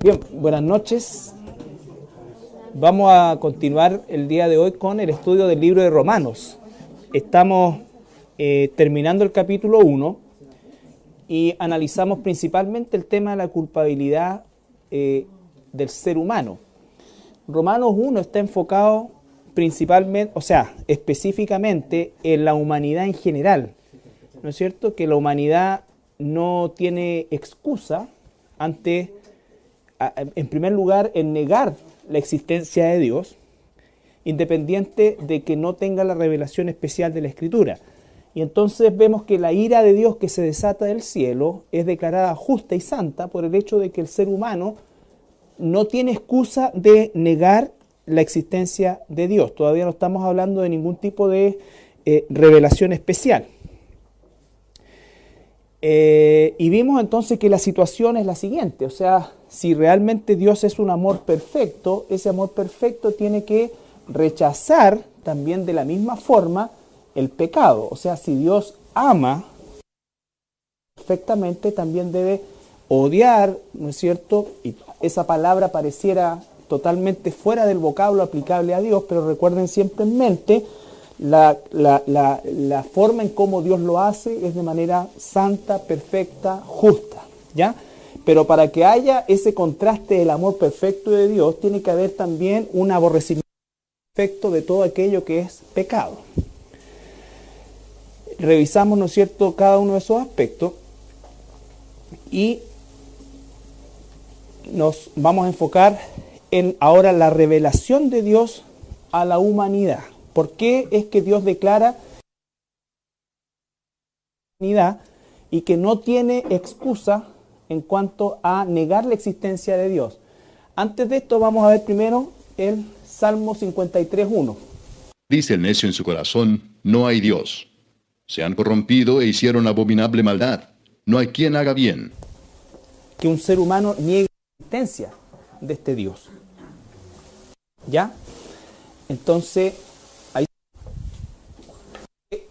Bien, buenas noches. Vamos a continuar el día de hoy con el estudio del libro de Romanos. Estamos terminando el capítulo 1 y analizamos principalmente el tema de la culpabilidad del ser humano. Romanos 1 está enfocado principalmente, específicamente en la humanidad en general. ¿No es cierto? Que la humanidad no tiene excusa ante, en primer lugar, en negar la existencia de Dios, independiente de que no tenga la revelación especial de la Escritura. Y entonces vemos que la ira de Dios que se desata del cielo es declarada justa y santa por el hecho de que el ser humano no tiene excusa de negar la existencia de Dios. Todavía no estamos hablando de ningún tipo de revelación especial. Y vimos entonces que la situación es la siguiente, si realmente Dios es un amor perfecto, ese amor perfecto tiene que rechazar también de la misma forma el pecado. Si Dios ama perfectamente, también debe odiar, ¿no es cierto? Y esa palabra pareciera totalmente fuera del vocablo aplicable a Dios, pero recuerden siempre en mente la forma en cómo Dios lo hace es de manera santa, perfecta, justa, ¿ya? Pero para que haya ese contraste del amor perfecto de Dios, tiene que haber también un aborrecimiento perfecto de todo aquello que es pecado. Revisamos, ¿no es cierto?, cada uno de esos aspectos y nos vamos a enfocar en ahora la revelación de Dios a la humanidad. ¿Por qué es que Dios declara humanidad y que no tiene excusa en cuanto a negar la existencia de Dios? Antes de esto vamos a ver primero el Salmo 53:1. Dice el necio en su corazón, no hay Dios. Se han corrompido e hicieron abominable maldad. No hay quien haga bien. Que un ser humano niegue la existencia de este Dios. ¿Ya? Entonces, ahí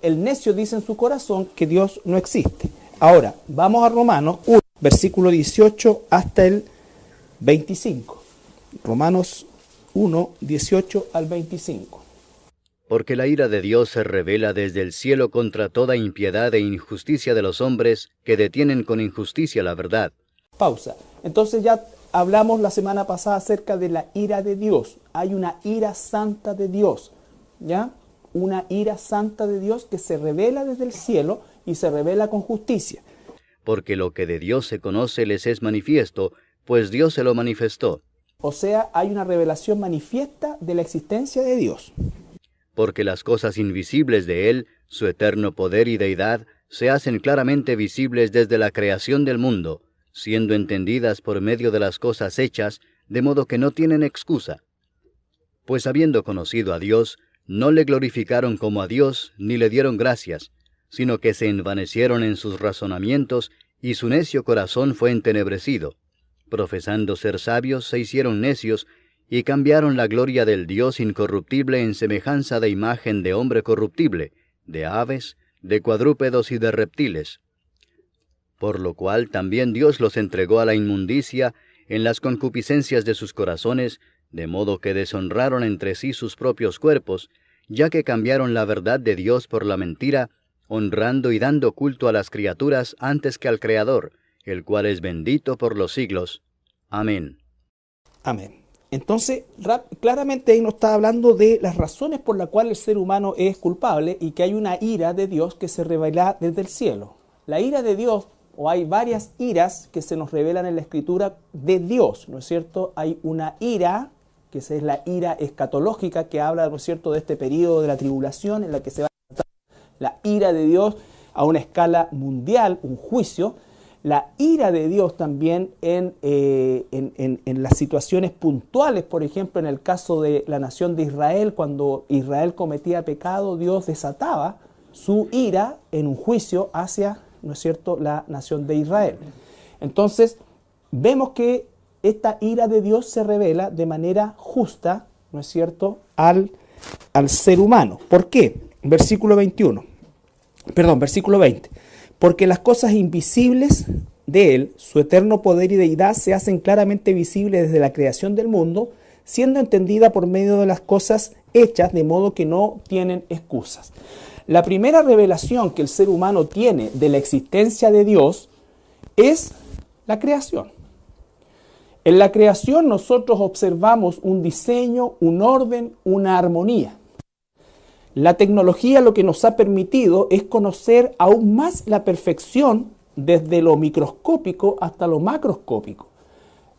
el necio dice en su corazón que Dios no existe. Ahora, vamos a Romanos 1, versículo 18 hasta el 25. Romanos 1, 18 al 25. Porque la ira de Dios se revela desde el cielo contra toda impiedad e injusticia de los hombres que detienen con injusticia la verdad. Pausa. Entonces ya hablamos la semana pasada acerca de la ira de Dios. Hay una ira santa de Dios, ¿ya? Una ira santa de Dios que se revela desde el cielo y se revela con justicia. Porque lo que de Dios se conoce les es manifiesto, pues Dios se lo manifestó. Hay una revelación manifiesta de la existencia de Dios. Porque las cosas invisibles de Él, su eterno poder y deidad, se hacen claramente visibles desde la creación del mundo, siendo entendidas por medio de las cosas hechas, de modo que no tienen excusa. Pues habiendo conocido a Dios, no le glorificaron como a Dios, ni le dieron gracias, sino que se envanecieron en sus razonamientos, y su necio corazón fue entenebrecido. Profesando ser sabios, se hicieron necios, y cambiaron la gloria del Dios incorruptible en semejanza de imagen de hombre corruptible, de aves, de cuadrúpedos y de reptiles. Por lo cual también Dios los entregó a la inmundicia en las concupiscencias de sus corazones, de modo que deshonraron entre sí sus propios cuerpos, ya que cambiaron la verdad de Dios por la mentira, honrando y dando culto a las criaturas antes que al Creador, el cual es bendito por los siglos. Amén. Amén. Entonces, claramente ahí nos está hablando de las razones por las cuales el ser humano es culpable y que hay una ira de Dios que se revela desde el cielo. La ira de Dios, o hay varias iras que se nos revelan en la Escritura de Dios, ¿no es cierto? Hay una ira, que es la ira escatológica, que habla, ¿no es cierto?, de este periodo de la tribulación en la que se va a tratar la ira de Dios a una escala mundial, un juicio. La ira de Dios también en las situaciones puntuales, por ejemplo, en el caso de la nación de Israel, cuando Israel cometía pecado, Dios desataba su ira en un juicio hacia, ¿no es cierto?, la nación de Israel. Entonces, vemos que esta ira de Dios se revela de manera justa, ¿no es cierto?, al ser humano. ¿Por qué? Versículo 20. Porque las cosas invisibles de Él, su eterno poder y deidad se hacen claramente visibles desde la creación del mundo, siendo entendida por medio de las cosas hechas, de modo que no tienen excusas. La primera revelación que el ser humano tiene de la existencia de Dios es la creación. En la creación nosotros observamos un diseño, un orden, una armonía. La tecnología lo que nos ha permitido es conocer aún más la perfección desde lo microscópico hasta lo macroscópico.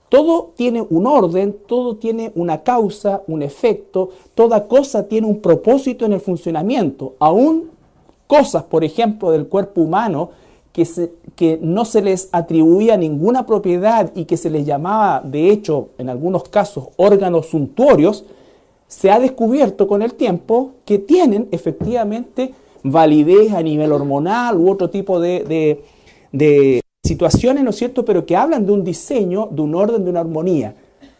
Todo tiene un orden, todo tiene una causa, un efecto, toda cosa tiene un propósito en el funcionamiento. Aún cosas, por ejemplo, del cuerpo humano que no se les atribuía ninguna propiedad y que se les llamaba, de hecho, en algunos casos, órganos suntuorios, se ha descubierto con el tiempo que tienen efectivamente validez a nivel hormonal u otro tipo de situaciones, ¿no es cierto?, pero que hablan de un diseño, de un orden, de una armonía.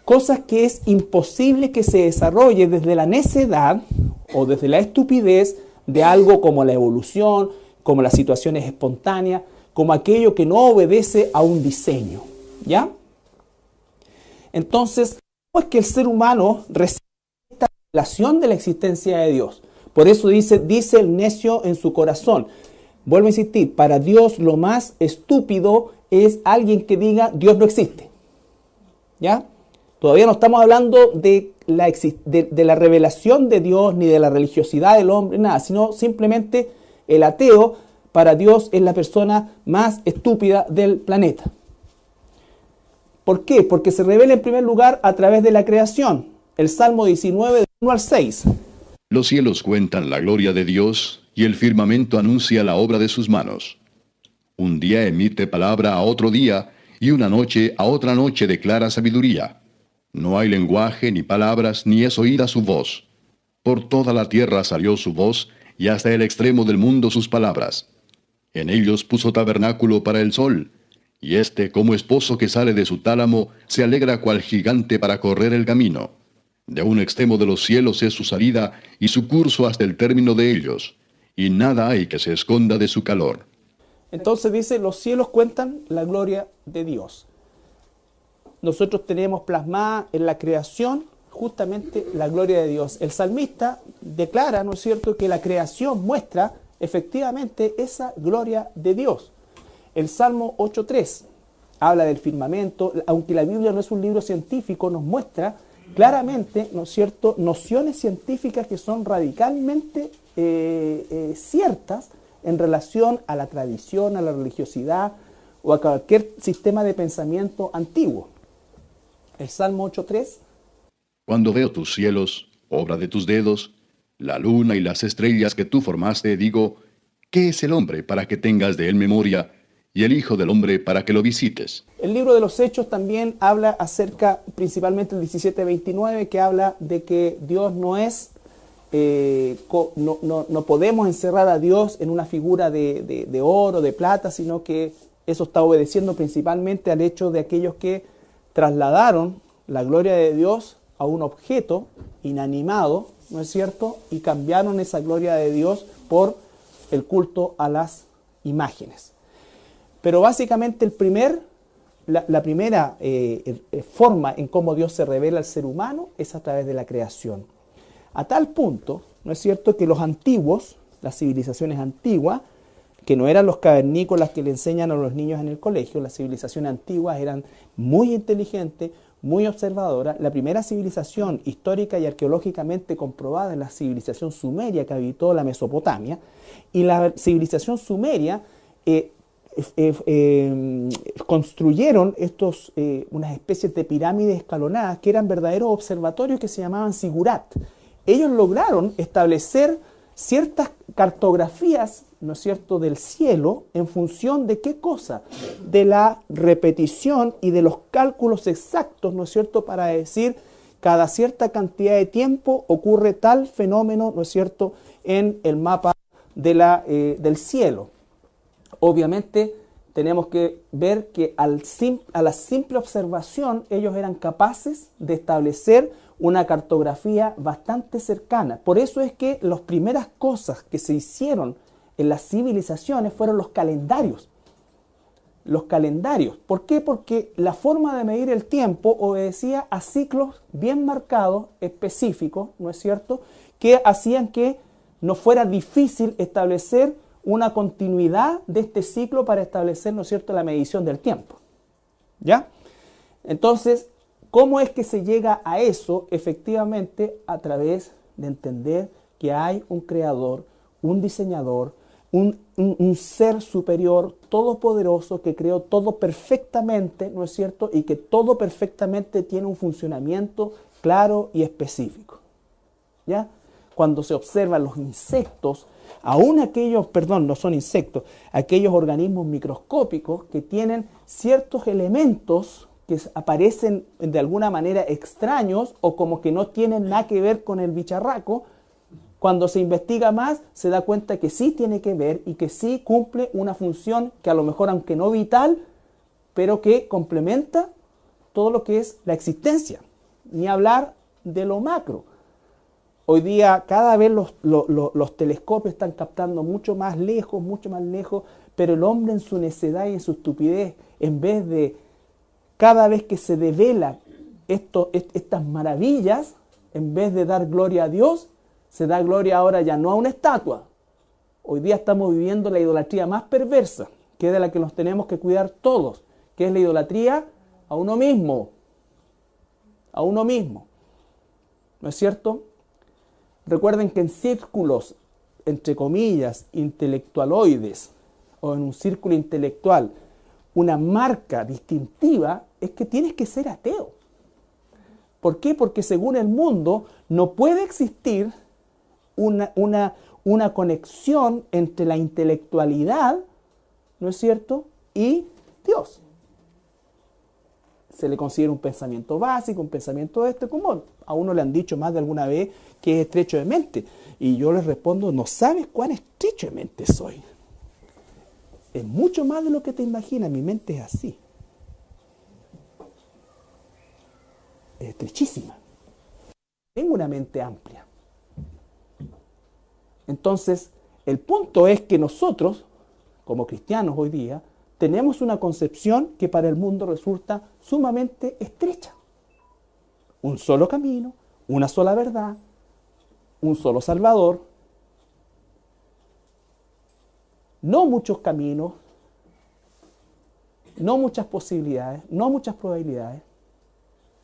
Cosas que es imposible que se desarrolle desde la necedad o desde la estupidez de algo como la evolución, como las situaciones espontáneas, como aquello que no obedece a un diseño, ¿ya? Entonces, ¿cómo es que el ser humano recibe esta revelación de la existencia de Dios? Por eso dice el necio en su corazón. Vuelvo a insistir, para Dios lo más estúpido es alguien que diga Dios no existe, ¿ya? Todavía no estamos hablando de la revelación de Dios ni de la religiosidad del hombre, nada, sino simplemente el ateo, para Dios, es la persona más estúpida del planeta. ¿Por qué? Porque se revela en primer lugar a través de la creación. El Salmo 19, del 1 al 6. Los cielos cuentan la gloria de Dios, y el firmamento anuncia la obra de sus manos. Un día emite palabra a otro día, y una noche a otra noche declara sabiduría. No hay lenguaje, ni palabras, ni es oída su voz. Por toda la tierra salió su voz, y hasta el extremo del mundo sus palabras. En ellos puso tabernáculo para el sol, y éste, como esposo que sale de su tálamo, se alegra cual gigante para correr el camino. De un extremo de los cielos es su salida, y su curso hasta el término de ellos, y nada hay que se esconda de su calor. Entonces dice, los cielos cuentan la gloria de Dios. Nosotros tenemos plasmada en la creación justamente la gloria de Dios. El salmista declara, ¿no es cierto?, que la creación muestra efectivamente esa gloria de Dios. El Salmo 8.3 habla del firmamento, aunque la Biblia no es un libro científico, nos muestra claramente, ¿no es cierto?, nociones científicas que son radicalmente ciertas en relación a la tradición, a la religiosidad o a cualquier sistema de pensamiento antiguo. El Salmo 8.3. Cuando veo tus cielos, obra de tus dedos, la luna y las estrellas que tú formaste, digo, ¿qué es el hombre para que tengas de él memoria, y el hijo del hombre para que lo visites? El libro de los Hechos también habla acerca, principalmente el 17:29, que habla de que Dios no es, no podemos encerrar a Dios en una figura de oro, de plata, sino que eso está obedeciendo principalmente al hecho de aquellos que trasladaron la gloria de Dios a un objeto inanimado, ¿no es cierto? Y cambiaron esa gloria de Dios por el culto a las imágenes. Pero básicamente la primera forma en cómo Dios se revela al ser humano es a través de la creación. A tal punto, ¿no es cierto?, que los antiguos, las civilizaciones antiguas, que no eran los cavernícolas que le enseñan a los niños en el colegio, las civilizaciones antiguas eran muy inteligentes, muy observadoras. La primera civilización histórica y arqueológicamente comprobada es la civilización sumeria que habitó la Mesopotamia, y la civilización sumeria construyeron unas especies de pirámides escalonadas que eran verdaderos observatorios que se llamaban sigurat. Ellos lograron establecer ciertas cartografías, ¿no es cierto?, del cielo en función de qué cosa, de la repetición y de los cálculos exactos, ¿no es cierto?, para decir cada cierta cantidad de tiempo ocurre tal fenómeno, ¿no es cierto?, en el mapa del cielo. Obviamente tenemos que ver que a la simple observación ellos eran capaces de establecer una cartografía bastante cercana. Por eso es que las primeras cosas que se hicieron en las civilizaciones fueron los calendarios. los calendarios. ¿Por qué? Porque la forma de medir el tiempo obedecía a ciclos bien marcados, específicos, ¿no es cierto?, que hacían que no fuera difícil establecer una continuidad de este ciclo para establecer, ¿no es cierto?, la medición del tiempo. ¿Ya? Entonces, ¿cómo es que se llega a eso? Efectivamente, a través de entender que hay un creador, un diseñador, un ser superior, todopoderoso, que creó todo perfectamente, ¿no es cierto? Y que todo perfectamente tiene un funcionamiento claro y específico. ¿Ya? Cuando se observan los insectos, aún aquellos, no son insectos, aquellos organismos microscópicos que tienen ciertos elementos que aparecen de alguna manera extraños o como que no tienen nada que ver con el bicharraco, cuando se investiga más se da cuenta que sí tiene que ver y que sí cumple una función que a lo mejor, aunque no vital, pero que complementa todo lo que es la existencia, ni hablar de lo macro. Hoy día cada vez los telescopios están captando mucho más lejos, pero el hombre en su necedad y en su estupidez, en vez de cada vez que se devela estas maravillas, en vez de dar gloria a Dios, se da gloria ahora ya no a una estatua. Hoy día estamos viviendo la idolatría más perversa, que es de la que nos tenemos que cuidar todos, que es la idolatría a uno mismo. A uno mismo. ¿No es cierto? Recuerden que en círculos, entre comillas, intelectualoides, o en un círculo intelectual, una marca distintiva es que tienes que ser ateo. ¿Por qué? Porque según el mundo no puede existir una conexión entre la intelectualidad, ¿no es cierto?, y Dios. Se le considera un pensamiento básico, un pensamiento común. A uno le han dicho más de alguna vez que es estrecho de mente. Y yo les respondo, no sabes cuán estrecho de mente soy. Es mucho más de lo que te imaginas, mi mente es así. Es estrechísima. Tengo una mente amplia. Entonces, el punto es que nosotros, como cristianos hoy día, tenemos una concepción que para el mundo resulta sumamente estrecha. Un solo camino, una sola verdad, un solo Salvador, no muchos caminos, no muchas posibilidades, no muchas probabilidades.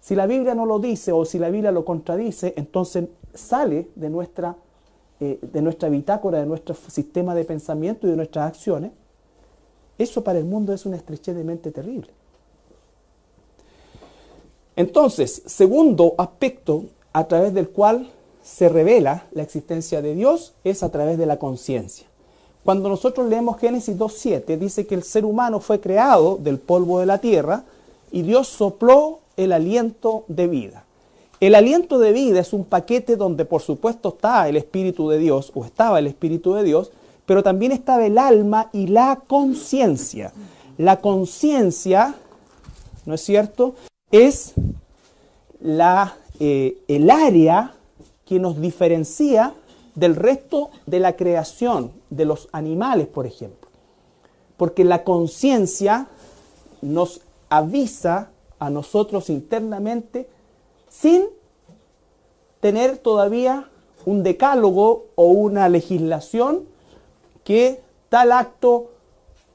Si la Biblia no lo dice o si la Biblia lo contradice, entonces sale de nuestra bitácora, de nuestro sistema de pensamiento y de nuestras acciones. Eso para el mundo es una estrechez de mente terrible. Entonces, segundo aspecto a través del cual se revela la existencia de Dios es a través de la conciencia. Cuando nosotros leemos Génesis 2:7, dice que el ser humano fue creado del polvo de la tierra y Dios sopló el aliento de vida. El aliento de vida es un paquete donde por supuesto está el Espíritu de Dios, o estaba el Espíritu de Dios, pero también estaba el alma y la conciencia. La conciencia, ¿no es cierto?, es el área que nos diferencia del resto de la creación, de los animales, por ejemplo. Porque la conciencia nos avisa a nosotros internamente sin tener todavía un decálogo o una legislación que tal acto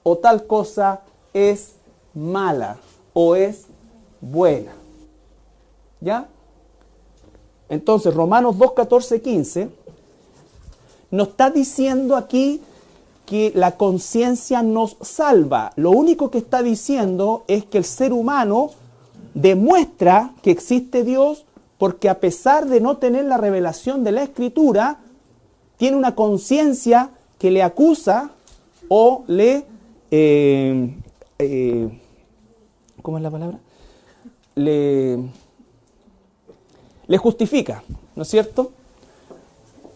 o tal cosa es mala o es buena. ¿Ya? Entonces, Romanos 2, 14, 15 nos está diciendo aquí que la conciencia nos salva. Lo único que está diciendo es que el ser humano demuestra que existe Dios porque a pesar de no tener la revelación de la Escritura, tiene una conciencia que le acusa o le... ¿cómo es la palabra? Le justifica, ¿no es cierto?,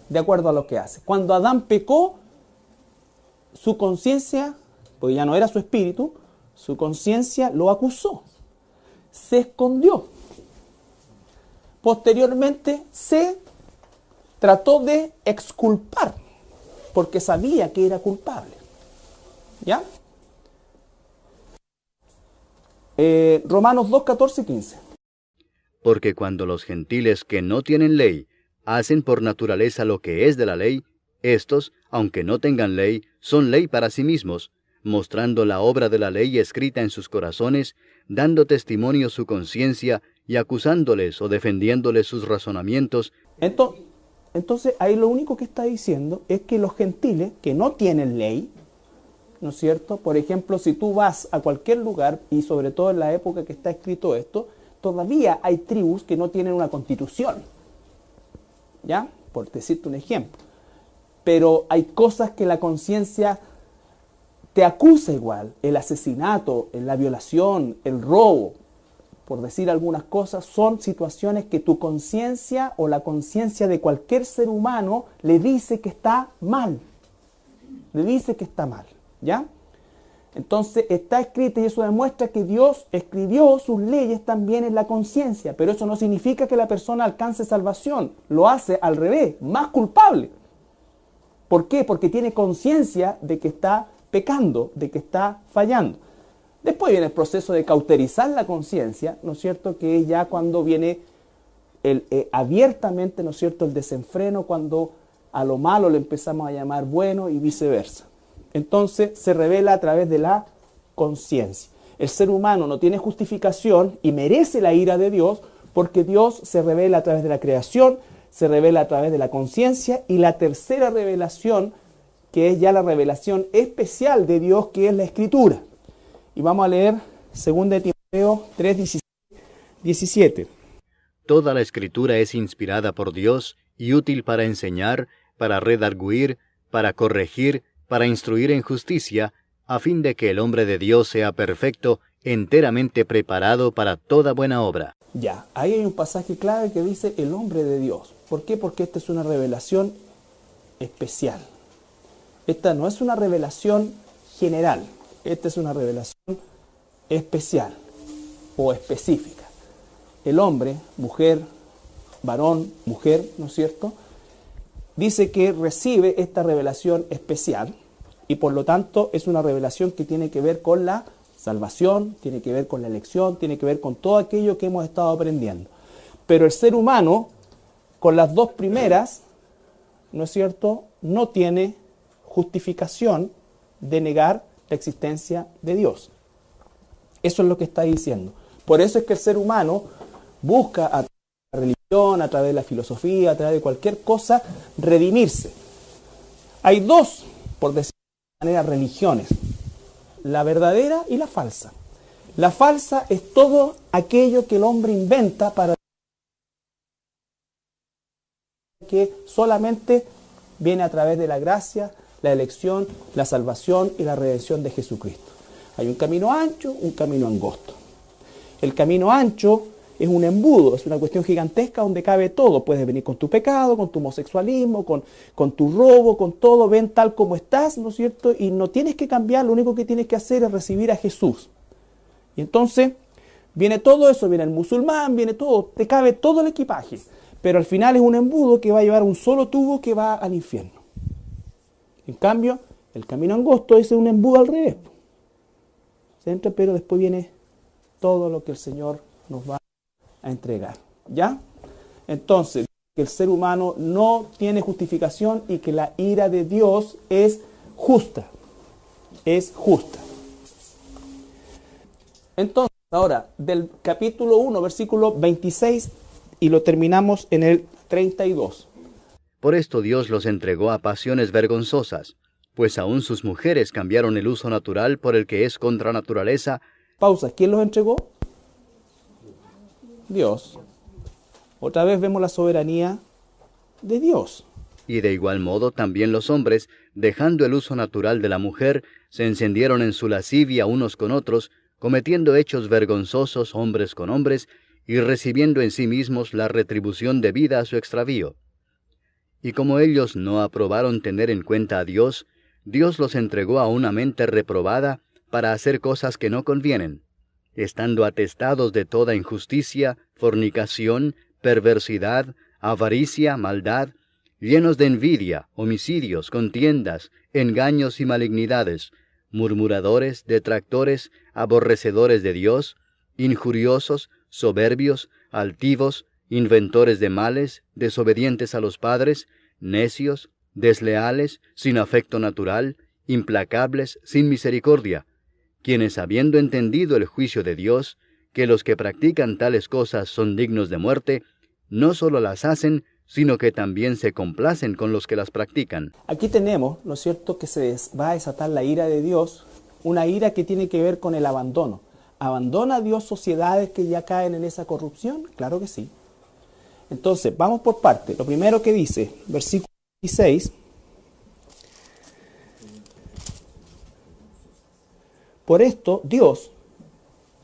de acuerdo a lo que hace. Cuando Adán pecó, su conciencia, porque ya no era su espíritu, su conciencia lo acusó, se escondió. Posteriormente se trató de exculpar, porque sabía que era culpable. ¿Ya? Romanos 2, 14 y 15. Porque cuando los gentiles que no tienen ley hacen por naturaleza lo que es de la ley, éstos, aunque no tengan ley, son ley para sí mismos, mostrando la obra de la ley escrita en sus corazones, dando testimonio su conciencia y acusándoles o defendiéndoles sus razonamientos. Entonces, ahí lo único que está diciendo es que los gentiles que no tienen ley, ¿no es cierto? Por ejemplo, si tú vas a cualquier lugar, y sobre todo en la época que está escrito esto, todavía hay tribus que no tienen una constitución, ¿ya? Por decirte un ejemplo. Pero hay cosas que la conciencia te acusa igual, el asesinato, la violación, el robo, por decir algunas cosas, son situaciones que tu conciencia o la conciencia de cualquier ser humano le dice que está mal. Le dice que está mal, ¿ya? Entonces está escrito y eso demuestra que Dios escribió sus leyes también en la conciencia, pero eso no significa que la persona alcance salvación, lo hace al revés, más culpable. ¿Por qué? Porque tiene conciencia de que está pecando, de que está fallando. Después viene el proceso de cauterizar la conciencia, ¿no es cierto? Que es ya cuando viene abiertamente, ¿no es cierto?, el desenfreno, cuando a lo malo le empezamos a llamar bueno y viceversa. Entonces se revela a través de la conciencia. El ser humano no tiene justificación y merece la ira de Dios porque Dios se revela a través de la creación, se revela a través de la conciencia y la tercera revelación, que es ya la revelación especial de Dios, que es la Escritura. Y vamos a leer 2 Timoteo 3, 16, 17. Toda la Escritura es inspirada por Dios y útil para enseñar, para redarguir, para corregir, para instruir en justicia, a fin de que el hombre de Dios sea perfecto, enteramente preparado para toda buena obra. Ya, ahí hay un pasaje clave que dice el hombre de Dios. ¿Por qué? Porque esta es una revelación especial. Esta no es una revelación general. Esta es una revelación especial o específica. El hombre, mujer, varón, mujer, ¿no es cierto?, dice que recibe esta revelación especial y por lo tanto es una revelación que tiene que ver con la salvación, tiene que ver con la elección, tiene que ver con todo aquello que hemos estado aprendiendo. Pero el ser humano, con las dos primeras, ¿no es cierto?, no tiene justificación de negar la existencia de Dios. Eso es lo que está diciendo. Por eso es que el ser humano busca a través de la religión, a través de la filosofía, a través de cualquier cosa, redimirse. Hay dos, por decirlo de manera, religiones. La verdadera y la falsa. La falsa es todo aquello que el hombre inventa para que solamente viene a través de la gracia, la elección, la salvación y la redención de Jesucristo. Hay un camino ancho, un camino angosto. El camino ancho es un embudo, es una cuestión gigantesca donde cabe todo. Puedes venir con tu pecado, con tu homosexualismo, con tu robo, con todo. Ven tal como estás, ¿no es cierto? Y no tienes que cambiar, lo único que tienes que hacer es recibir a Jesús. Y entonces viene todo eso, viene el musulmán, viene todo, te cabe todo el equipaje. Pero al final es un embudo que va a llevar un solo tubo que va al infierno. En cambio, el camino angosto es un embudo al revés. Se entra, pero después viene todo lo que el Señor nos va a entregar. ¿Ya? Entonces, que el ser humano no tiene justificación y que la ira de Dios es justa. Es justa. Entonces, ahora, del capítulo 1, versículo 26, y lo terminamos en el 32. Por esto Dios los entregó a pasiones vergonzosas, pues aún sus mujeres cambiaron el uso natural por el que es contra naturaleza. Pausa. ¿Quién los entregó? Dios. Otra vez vemos la soberanía de Dios. Y de igual modo también los hombres, dejando el uso natural de la mujer, se encendieron en su lascivia unos con otros, cometiendo hechos vergonzosos hombres con hombres, y recibiendo en sí mismos la retribución debida a su extravío. Y como ellos no aprobaron tener en cuenta a Dios, Dios los entregó a una mente reprobada para hacer cosas que no convienen, estando atestados de toda injusticia, fornicación, perversidad, avaricia, maldad, llenos de envidia, homicidios, contiendas, engaños y malignidades, murmuradores, detractores, aborrecedores de Dios, injuriosos, soberbios, altivos, inventores de males, desobedientes a los padres, necios, desleales, sin afecto natural, implacables, sin misericordia, quienes habiendo entendido el juicio de Dios, que los que practican tales cosas son dignos de muerte, no solo las hacen, sino que también se complacen con los que las practican. Aquí tenemos, ¿no es cierto?, que va a desatar la ira de Dios, una ira que tiene que ver con el abandono. ¿Abandona Dios sociedades que ya caen en esa corrupción? Claro que sí. Entonces, vamos por partes. Lo primero que dice, versículo 16. Por esto, Dios,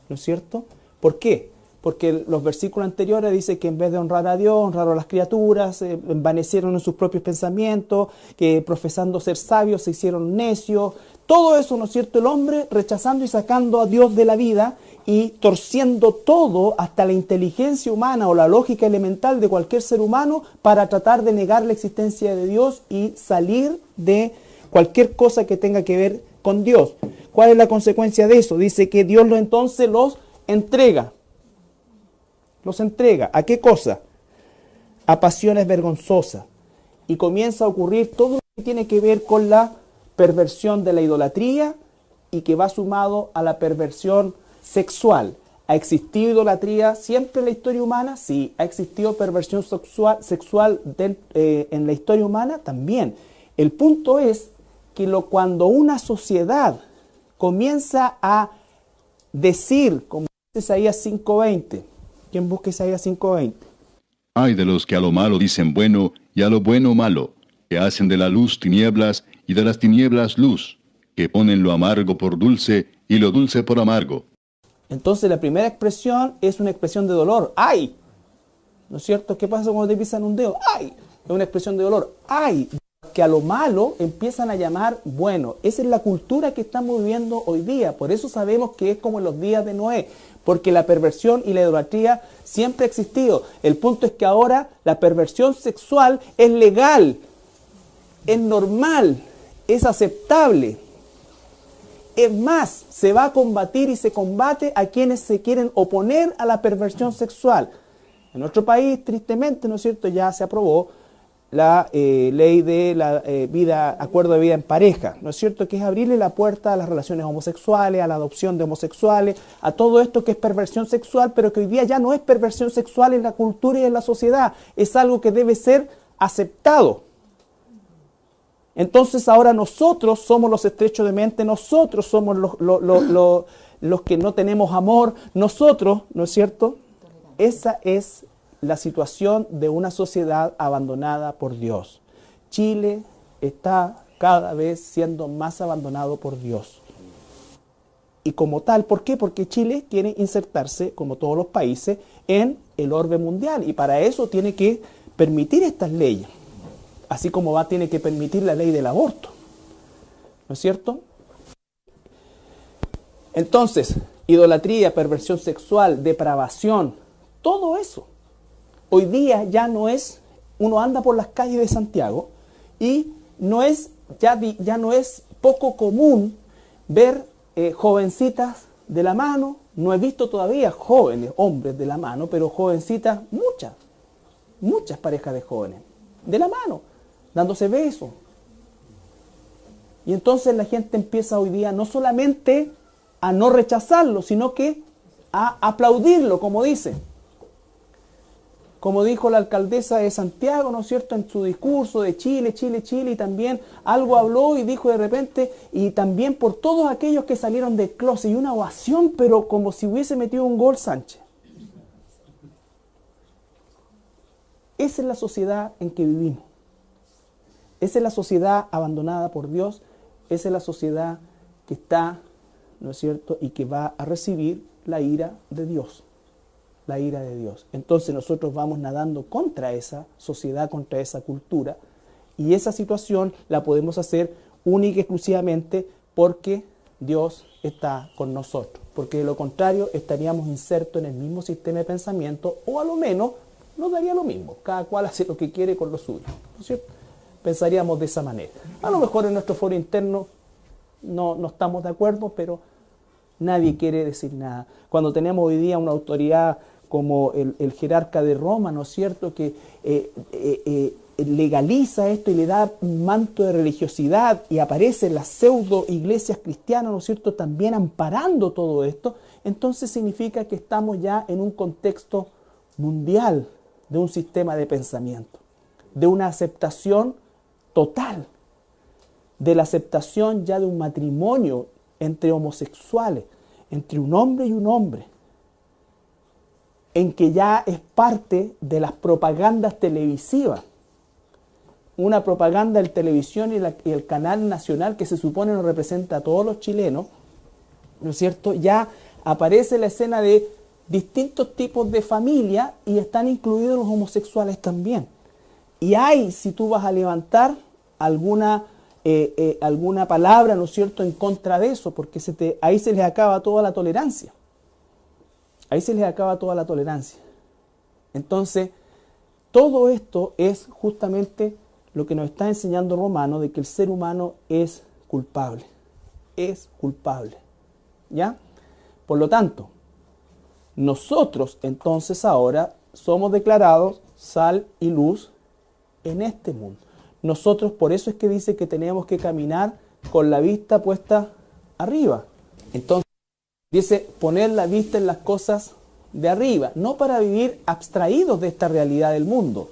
¿no es cierto? ¿Por qué? Porque los versículos anteriores dicen que en vez de honrar a Dios, honraron a las criaturas, se envanecieron en sus propios pensamientos, que profesando ser sabios se hicieron necios. Todo eso, ¿no es cierto? El hombre rechazando y sacando a Dios de la vida y torciendo todo, hasta la inteligencia humana o la lógica elemental de cualquier ser humano, para tratar de negar la existencia de Dios y salir de cualquier cosa que tenga que ver con Dios. ¿Cuál es la consecuencia de eso? Dice que Dios entonces los entrega. Los entrega. ¿A qué cosa? A pasiones vergonzosas. Y comienza a ocurrir todo lo que tiene que ver con la perversión de la idolatría y que va sumado a la perversión sexual. ¿Ha existido idolatría siempre en la historia humana? Sí. ¿Ha existido perversión sexual en la historia humana? También. El punto es que cuando una sociedad comienza a decir, como dice Isaías 5:20, ¿quién busca Isaías 5:20? Ay de los que a lo malo dicen bueno y a lo bueno malo, que hacen de la luz tinieblas y de las tinieblas luz, que ponen lo amargo por dulce y lo dulce por amargo. Entonces la primera expresión es una expresión de dolor. ¡Ay! ¿No es cierto? ¿Qué pasa cuando te pisan un dedo? ¡Ay! Es una expresión de dolor. ¡Ay! Que a lo malo empiezan a llamar bueno. Esa es la cultura que estamos viviendo hoy día. Por eso sabemos que es como en los días de Noé. Porque la perversión y la idolatría siempre ha existido. El punto es que ahora la perversión sexual es legal, es normal, es aceptable. Es más, se va a combatir y se combate a quienes se quieren oponer a la perversión sexual. En nuestro país, tristemente, ¿no es cierto?, ya se aprobó la ley de la acuerdo de vida en pareja, ¿no es cierto?, que es abrirle la puerta a las relaciones homosexuales, a la adopción de homosexuales, a todo esto que es perversión sexual, pero que hoy día ya no es perversión sexual en la cultura y en la sociedad, es algo que debe ser aceptado. Entonces ahora nosotros somos los estrechos de mente, nosotros somos los que no tenemos amor, nosotros, ¿no es cierto? Esa es la situación de una sociedad abandonada por Dios. Chile está cada vez siendo más abandonado por Dios. Y como tal, ¿por qué? Porque Chile quiere insertarse, como todos los países, en el orbe mundial. Y para eso tiene que permitir estas leyes. Así como tiene que permitir la ley del aborto. ¿No es cierto? Entonces, idolatría, perversión sexual, depravación, todo eso. Hoy día ya no es, uno anda por las calles de Santiago y ya no es poco común ver jovencitas de la mano. No he visto todavía jóvenes, hombres de la mano, pero jovencitas, muchas parejas de jóvenes, de la mano, dándose besos. Y entonces la gente empieza hoy día no solamente a no rechazarlo, sino que a aplaudirlo, como dice. Como dijo la alcaldesa de Santiago, ¿no es cierto?, en su discurso de Chile, y también algo habló y dijo de repente, y también por todos aquellos que salieron del closet, y una ovación, pero como si hubiese metido un gol Sánchez. Esa es la sociedad en que vivimos. Esa es la sociedad abandonada por Dios, esa es la sociedad que está, ¿no es cierto?, y que va a recibir la ira de Dios. La ira de Dios. Entonces nosotros vamos nadando contra esa sociedad, contra esa cultura, y esa situación la podemos hacer única y exclusivamente porque Dios está con nosotros. Porque de lo contrario estaríamos insertos en el mismo sistema de pensamiento, o a lo menos nos daría lo mismo. Cada cual hace lo que quiere con lo suyo, ¿no es cierto? Pensaríamos de esa manera. A lo mejor en nuestro foro interno no estamos de acuerdo, pero Nadie quiere decir nada. Cuando tenemos hoy día una autoridad como el jerarca de Roma, ¿no es cierto?, que legaliza esto y le da un manto de religiosidad y aparecen las pseudo iglesias cristianas, ¿no es cierto?, también amparando todo esto, entonces significa que estamos ya en un contexto mundial de un sistema de pensamiento, de una aceptación total, de la aceptación ya de un matrimonio entre homosexuales, entre un hombre y un hombre, en que ya es parte de las propagandas televisivas. Una propaganda de televisión y el canal nacional que se supone nos representa a todos los chilenos, ¿no es cierto? Ya aparece la escena de distintos tipos de familia y están incluidos los homosexuales también. Y hay, si tú vas a levantar alguna palabra, ¿no es cierto?, en contra de eso, porque ahí se les acaba toda la tolerancia. Ahí se les acaba toda la tolerancia. Entonces, todo esto es justamente lo que nos está enseñando Romanos, de que el ser humano es culpable. Es culpable. ¿Ya? Por lo tanto, nosotros entonces ahora somos declarados sal y luz en este mundo. Nosotros, por eso es que dice que tenemos que caminar con la vista puesta arriba. Entonces, dice poner la vista en las cosas de arriba, no para vivir abstraídos de esta realidad del mundo,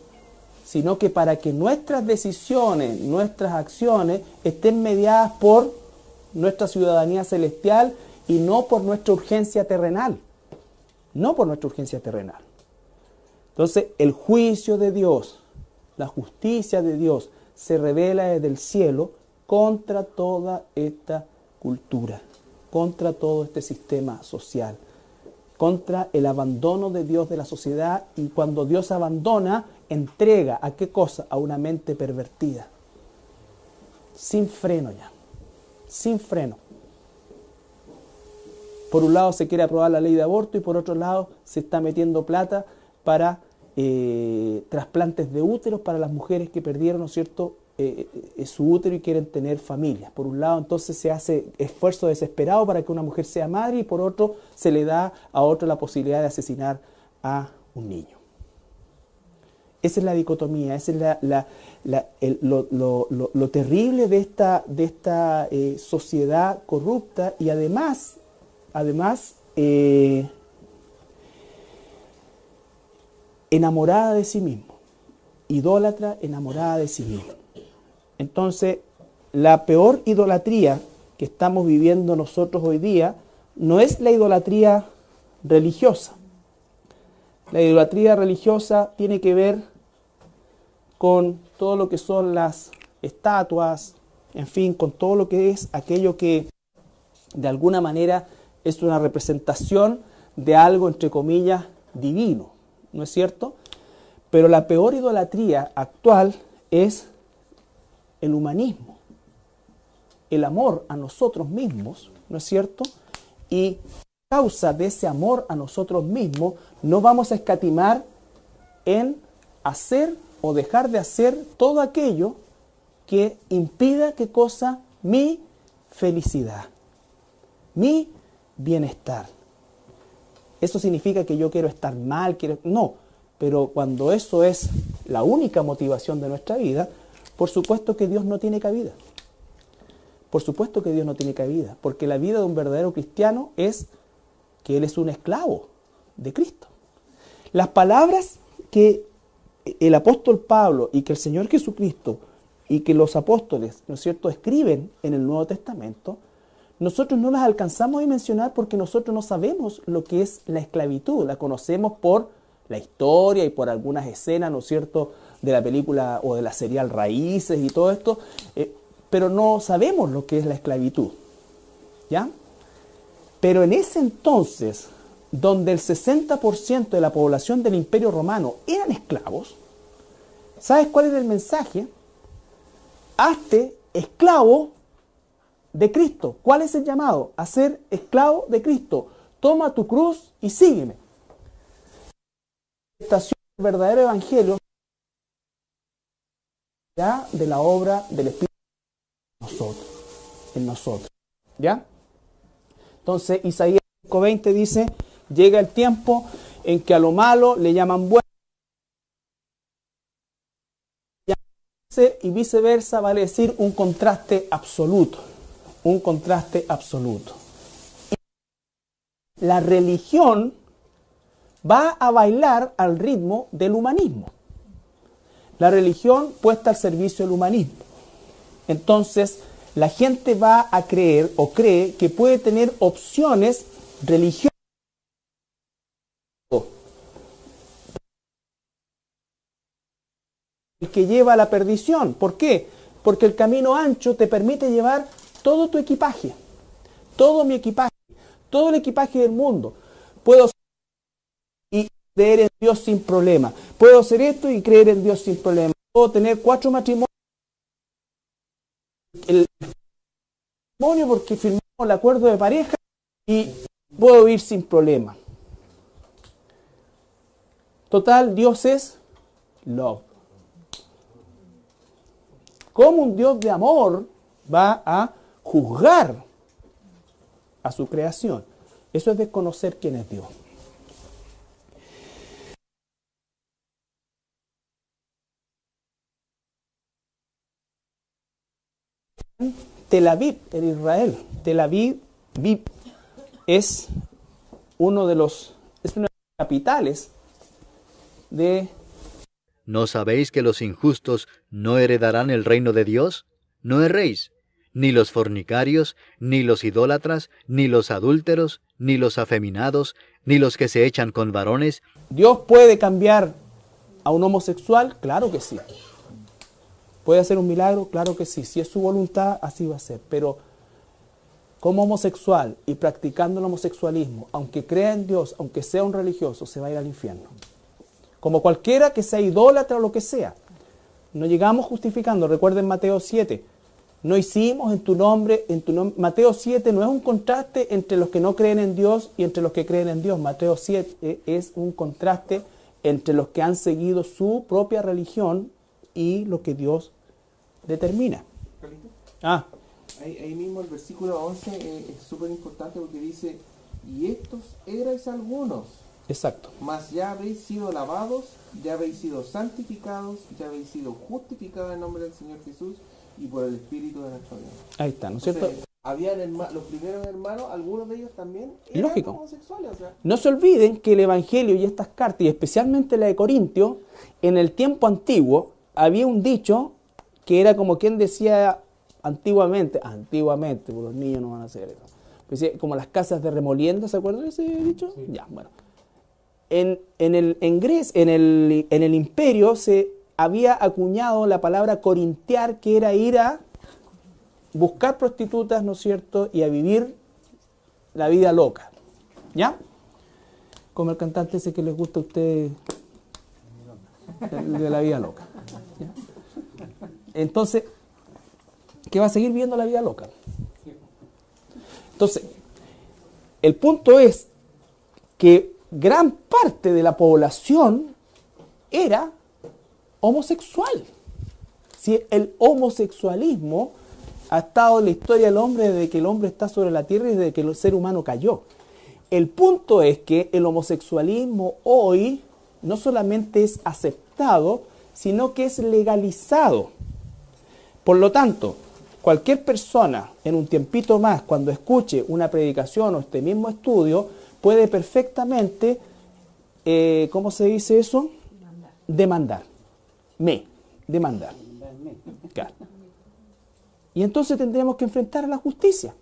sino que para que nuestras decisiones, nuestras acciones estén mediadas por nuestra ciudadanía celestial y no por nuestra urgencia terrenal. No por nuestra urgencia terrenal. Entonces, el juicio de Dios, la justicia de Dios, se revela desde el cielo contra toda esta cultura, contra todo este sistema social, contra el abandono de Dios de la sociedad, y cuando Dios abandona, entrega ¿a qué cosa? A una mente pervertida, sin freno ya, sin freno. Por un lado se quiere aprobar la ley de aborto y por otro lado se está metiendo plata para trasplantes de úteros para las mujeres que perdieron, ¿no es cierto?, su útero y quieren tener familias. Por un lado entonces se hace esfuerzo desesperado para que una mujer sea madre y por otro se le da a otro la posibilidad de asesinar a un niño. Esa es la dicotomía, esa es lo terrible de esta sociedad corrupta y además enamorada de sí mismo, idólatra enamorada de sí mismo. Entonces, la peor idolatría que estamos viviendo nosotros hoy día no es la idolatría religiosa. La idolatría religiosa tiene que ver con todo lo que son las estatuas, en fin, con todo lo que es aquello que de alguna manera es una representación de algo, entre comillas, divino, ¿no es cierto? Pero la peor idolatría actual es el humanismo, el amor a nosotros mismos, ¿no es cierto? Y a causa de ese amor a nosotros mismos, no vamos a escatimar en hacer o dejar de hacer todo aquello que impida, ¿qué cosa? Mi felicidad, mi bienestar. Eso significa que yo quiero estar mal, no, pero cuando eso es la única motivación de nuestra vida, por supuesto que Dios no tiene cabida. Por supuesto que Dios no tiene cabida, porque la vida de un verdadero cristiano es que él es un esclavo de Cristo. Las palabras que el apóstol Pablo y que el Señor Jesucristo y que los apóstoles, ¿no es cierto?, escriben en el Nuevo Testamento, nosotros no las alcanzamos a mencionar porque nosotros no sabemos lo que es la esclavitud. La conocemos por la historia y por algunas escenas, ¿no es cierto?, de la película o de la serial Raíces y todo esto, pero no sabemos lo que es la esclavitud, ¿ya? Pero en ese entonces, donde el 60% de la población del Imperio Romano eran esclavos, ¿sabes cuál era el mensaje? Hazte esclavo de Cristo. ¿Cuál es el llamado? A ser esclavo de Cristo. Toma tu cruz y sígueme. La manifestación del verdadero evangelio ya de la obra del Espíritu en nosotros. ¿Ya? Entonces Isaías 5:20 dice, llega el tiempo en que a lo malo le llaman bueno y viceversa, vale decir un contraste absoluto. Un contraste absoluto. La religión va a bailar al ritmo del humanismo. La religión puesta al servicio del humanismo. Entonces, la gente va a creer o cree que puede tener opciones religiosas. El que lleva a la perdición. ¿Por qué? Porque el camino ancho te permite llevar todo tu equipaje, todo mi equipaje, todo el equipaje del mundo. Puedo y creer en Dios sin problema. Puedo hacer esto y creer en Dios sin problema. Puedo tener 4 matrimonios. El matrimonio porque firmamos el acuerdo de pareja y puedo ir sin problema. Total, Dios es love. ¿Cómo un Dios de amor va a juzgar a su creación? Eso es desconocer quién es Dios. Tel Aviv, en Israel. Tel Aviv es una de las capitales de... ¿No sabéis que los injustos no heredarán el reino de Dios? No erréis, ni los fornicarios, ni los idólatras, ni los adúlteros, ni los afeminados, ni los que se echan con varones. ¿Dios puede cambiar a un homosexual? Claro que sí. ¿Puede hacer un milagro? Claro que sí. Si es su voluntad, así va a ser. Pero como homosexual y practicando el homosexualismo, aunque crea en Dios, aunque sea un religioso, se va a ir al infierno. Como cualquiera que sea idólatra o lo que sea. No llegamos justificando. Recuerden Mateo 7. No hicimos en tu nombre, Mateo 7 no es un contraste entre los que no creen en Dios y entre los que creen en Dios. Mateo 7 es un contraste entre los que han seguido su propia religión y lo que Dios determina. Carlito, Ah, ahí mismo el versículo 11 es súper importante porque dice, y estos erais algunos, exacto. mas ya habéis sido lavados, ya habéis sido santificados, ya habéis sido justificados en nombre del Señor Jesús y por el Espíritu de nuestro Dios. Ahí está, ¿no es cierto? Entonces, habían los primeros hermanos, algunos de ellos también eran Lógico. homosexuales. O sea, No se olviden que el Evangelio y estas cartas, y especialmente la de Corintios, en el tiempo antiguo había un dicho que era como quien decía antiguamente, pues los niños no van a hacer eso. Pues decía, como las casas de remolienda, ¿se acuerdan de ese dicho? Sí. Ya, bueno. En el imperio se había acuñado la palabra corintiar, que era ir a buscar prostitutas, ¿no es cierto? Y a vivir la vida loca. ¿Ya? Como el cantante ese que les gusta a ustedes de la vida loca. ¿Ya? Entonces, que va a seguir viendo la vida loca. Entonces, el punto es que gran parte de la población era homosexual. Si el homosexualismo ha estado en la historia del hombre desde que el hombre está sobre la tierra y desde que el ser humano cayó. El punto es que el homosexualismo hoy no solamente es aceptado, sino que es legalizado. Por lo tanto, cualquier persona en un tiempito más, cuando escuche una predicación o este mismo estudio, puede perfectamente, ¿cómo se dice eso? Demandar. Demandar. Claro. Y entonces tendremos que enfrentar a la justicia.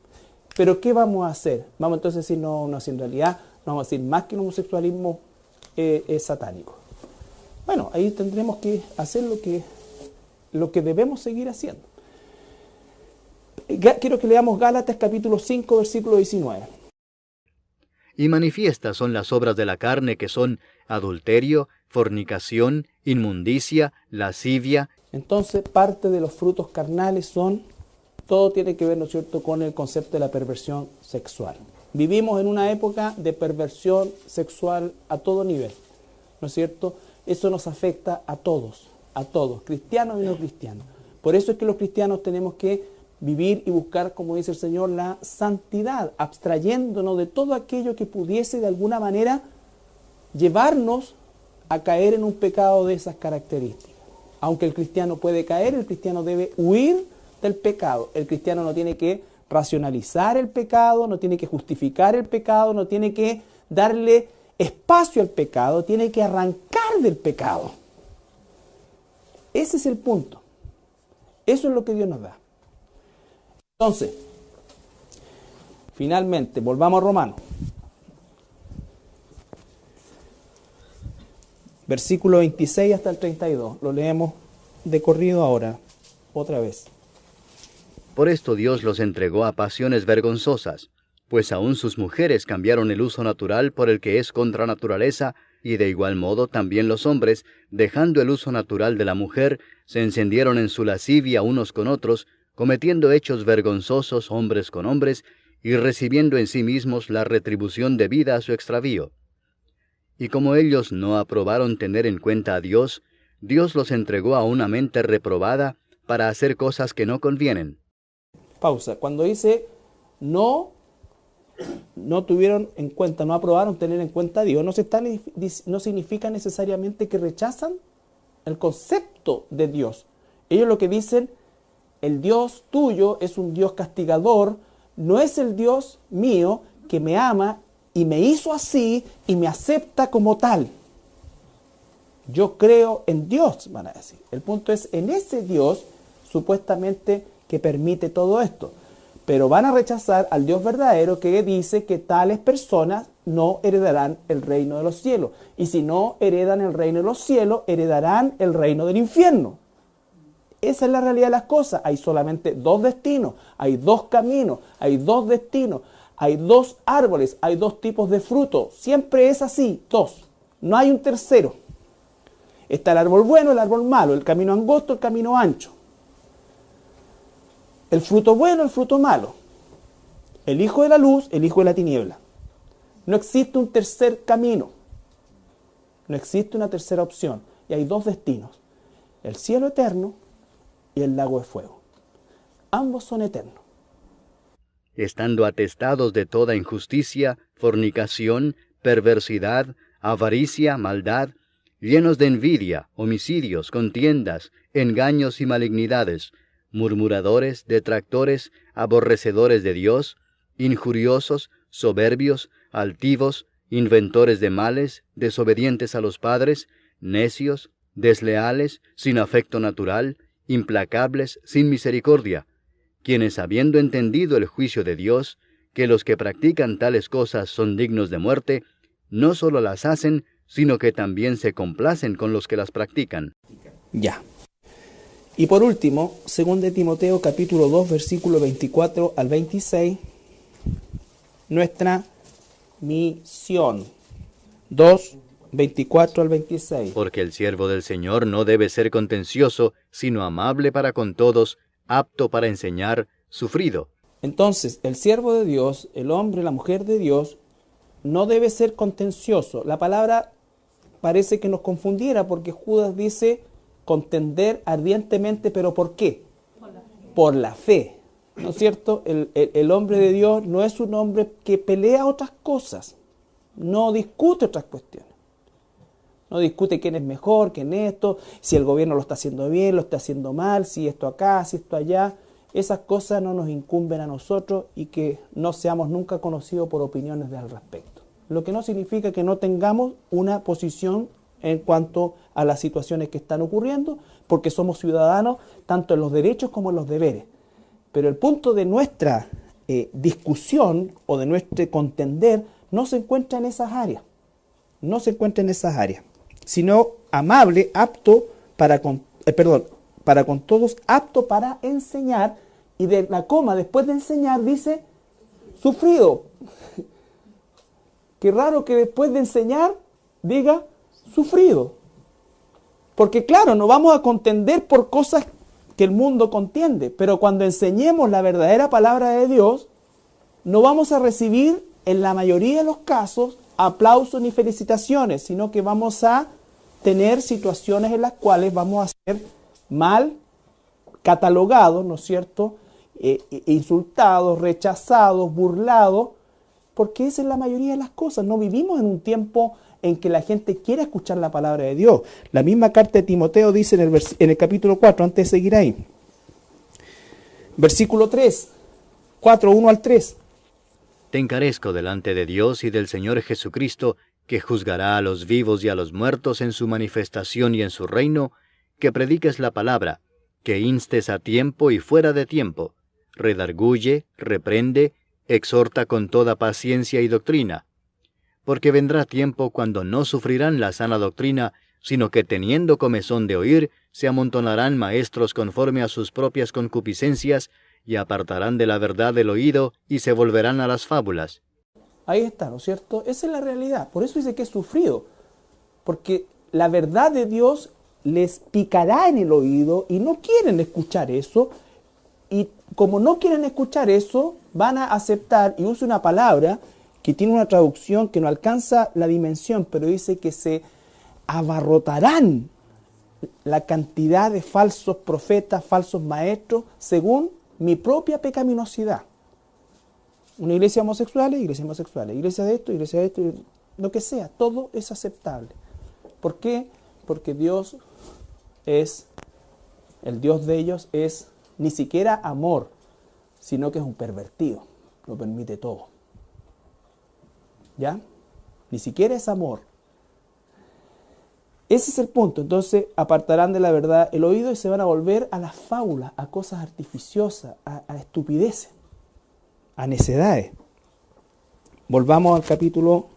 ¿Pero qué vamos a hacer? Vamos entonces a decir, no, si en realidad no vamos a decir más que el homosexualismo es satánico. Bueno, ahí tendremos que hacer lo que debemos seguir haciendo. Quiero que leamos Gálatas capítulo 5, versículo 19. Y manifiestas son las obras de la carne, que son adulterio, fornicación, inmundicia, lascivia. Entonces, parte de los frutos carnales son, todo tiene que ver, ¿no es cierto?, con el concepto de la perversión sexual. Vivimos en una época de perversión sexual a todo nivel, ¿no es cierto? Eso nos afecta a todos, cristianos y no cristianos. Por eso es que los cristianos tenemos que vivir y buscar, como dice el Señor, la santidad, abstrayéndonos de todo aquello que pudiese de alguna manera llevarnos a caer en un pecado de esas características. Aunque el cristiano puede caer, el cristiano debe huir del pecado. El cristiano no tiene que racionalizar el pecado, no tiene que justificar el pecado, no tiene que darle espacio al pecado, tiene que arrancar del pecado. Ese es el punto. Eso es lo que Dios nos da. Entonces, finalmente, volvamos a Romanos. Versículo 26 hasta el 32. Lo leemos de corrido ahora, otra vez. Por esto Dios los entregó a pasiones vergonzosas, pues aún sus mujeres cambiaron el uso natural por el que es contra naturaleza, y de igual modo también los hombres, dejando el uso natural de la mujer, se encendieron en su lascivia unos con otros, cometiendo hechos vergonzosos hombres con hombres, y recibiendo en sí mismos la retribución debida a su extravío. Y como ellos no aprobaron tener en cuenta a Dios, Dios los entregó a una mente reprobada para hacer cosas que no convienen. Pausa. Cuando dice no tuvieron en cuenta, no aprobaron tener en cuenta a Dios, no significa necesariamente que rechazan el concepto de Dios. Ellos lo que dicen, el Dios tuyo es un Dios castigador, no es el Dios mío que me ama y me hizo así y me acepta como tal. Yo creo en Dios, van a decir. El punto es en ese Dios supuestamente que permite todo esto. Pero van a rechazar al Dios verdadero que dice que tales personas no heredarán el reino de los cielos. Y si no heredan el reino de los cielos, heredarán el reino del infierno. Esa es la realidad de las cosas. Hay solamente dos destinos, hay dos caminos, hay dos destinos, hay dos árboles, hay dos tipos de frutos. Siempre es así, dos. No hay un tercero. Está el árbol bueno, el árbol malo, el camino angosto, el camino ancho. El fruto bueno, el fruto malo. El hijo de la luz, el hijo de la tiniebla. No existe un tercer camino. No existe una tercera opción. Y hay dos destinos. El cielo eterno y el lago de fuego. Ambos son eternos. Estando atestados de toda injusticia, fornicación, perversidad, avaricia, maldad, llenos de envidia, homicidios, contiendas, engaños y malignidades, murmuradores, detractores, aborrecedores de Dios, injuriosos, soberbios, altivos, inventores de males, desobedientes a los padres, necios, desleales, sin afecto natural, implacables, sin misericordia, quienes habiendo entendido el juicio de Dios, que los que practican tales cosas son dignos de muerte, no solo las hacen, sino que también se complacen con los que las practican. Ya. Y por último, 2 Timoteo capítulo 2, versículo 24 al 26, nuestra misión. 2, 24 al 26. Porque el siervo del Señor no debe ser contencioso, sino amable para con todos, apto para enseñar, sufrido. Entonces, el siervo de Dios, el hombre, la mujer de Dios, no debe ser contencioso. La palabra parece que nos confundiera porque Judas dice contender ardientemente, pero ¿por qué? Por la fe. ¿No es cierto? El hombre de Dios no es un hombre que pelea otras cosas, no discute otras cuestiones. No discute quién es mejor, quién es esto, si el gobierno lo está haciendo bien, lo está haciendo mal, si esto acá, si esto allá. Esas cosas no nos incumben a nosotros y que no seamos nunca conocidos por opiniones al respecto. Lo que no significa que no tengamos una posición en cuanto a las situaciones que están ocurriendo, porque somos ciudadanos tanto en los derechos como en los deberes. Pero el punto de nuestra discusión o de nuestro contender no se encuentra en esas áreas. No se encuentra en esas áreas. Sino amable, apto para con todos, apto para enseñar, y de la coma después de enseñar dice sufrido. Qué raro que después de enseñar diga sufrido. Porque claro, no vamos a contender por cosas que el mundo contiende, pero cuando enseñemos la verdadera palabra de Dios, no vamos a recibir en la mayoría de los casos aplausos ni felicitaciones, sino que vamos a tener situaciones en las cuales vamos a ser mal catalogados, ¿no es cierto? insultados, rechazados, burlados, porque esa es la mayoría de las cosas. No vivimos en un tiempo en que la gente quiere escuchar la palabra de Dios. La misma carta de Timoteo dice en el capítulo 4, antes de seguir ahí, versículo 3, 4, 1 al 3. Te encarezco delante de Dios y del Señor Jesucristo, que juzgará a los vivos y a los muertos en su manifestación y en su reino, que prediques la palabra, que instes a tiempo y fuera de tiempo, redarguye, reprende, exhorta con toda paciencia y doctrina. Porque vendrá tiempo cuando no sufrirán la sana doctrina, sino que teniendo comezón de oír, se amontonarán maestros conforme a sus propias concupiscencias, y apartarán de la verdad el oído, y se volverán a las fábulas. Ahí está, ¿no es cierto? Esa es la realidad. Por eso dice que es sufrido. Porque la verdad de Dios les picará en el oído y no quieren escuchar eso. Y como no quieren escuchar eso, van a aceptar, y usa una palabra que tiene una traducción que no alcanza la dimensión, pero dice que se abarrotarán la cantidad de falsos profetas, falsos maestros, según mi propia pecaminosidad. Una iglesia homosexual, iglesia de esto, lo que sea, todo es aceptable. ¿Por qué? Porque Dios es, el Dios de ellos es ni siquiera amor, sino que es un pervertido, lo permite todo. ¿Ya? Ni siquiera es amor. Ese es el punto. Entonces apartarán de la verdad el oído y se van a volver a las fábulas, a cosas artificiosas, a estupideces, a necedades. Volvamos al capítulo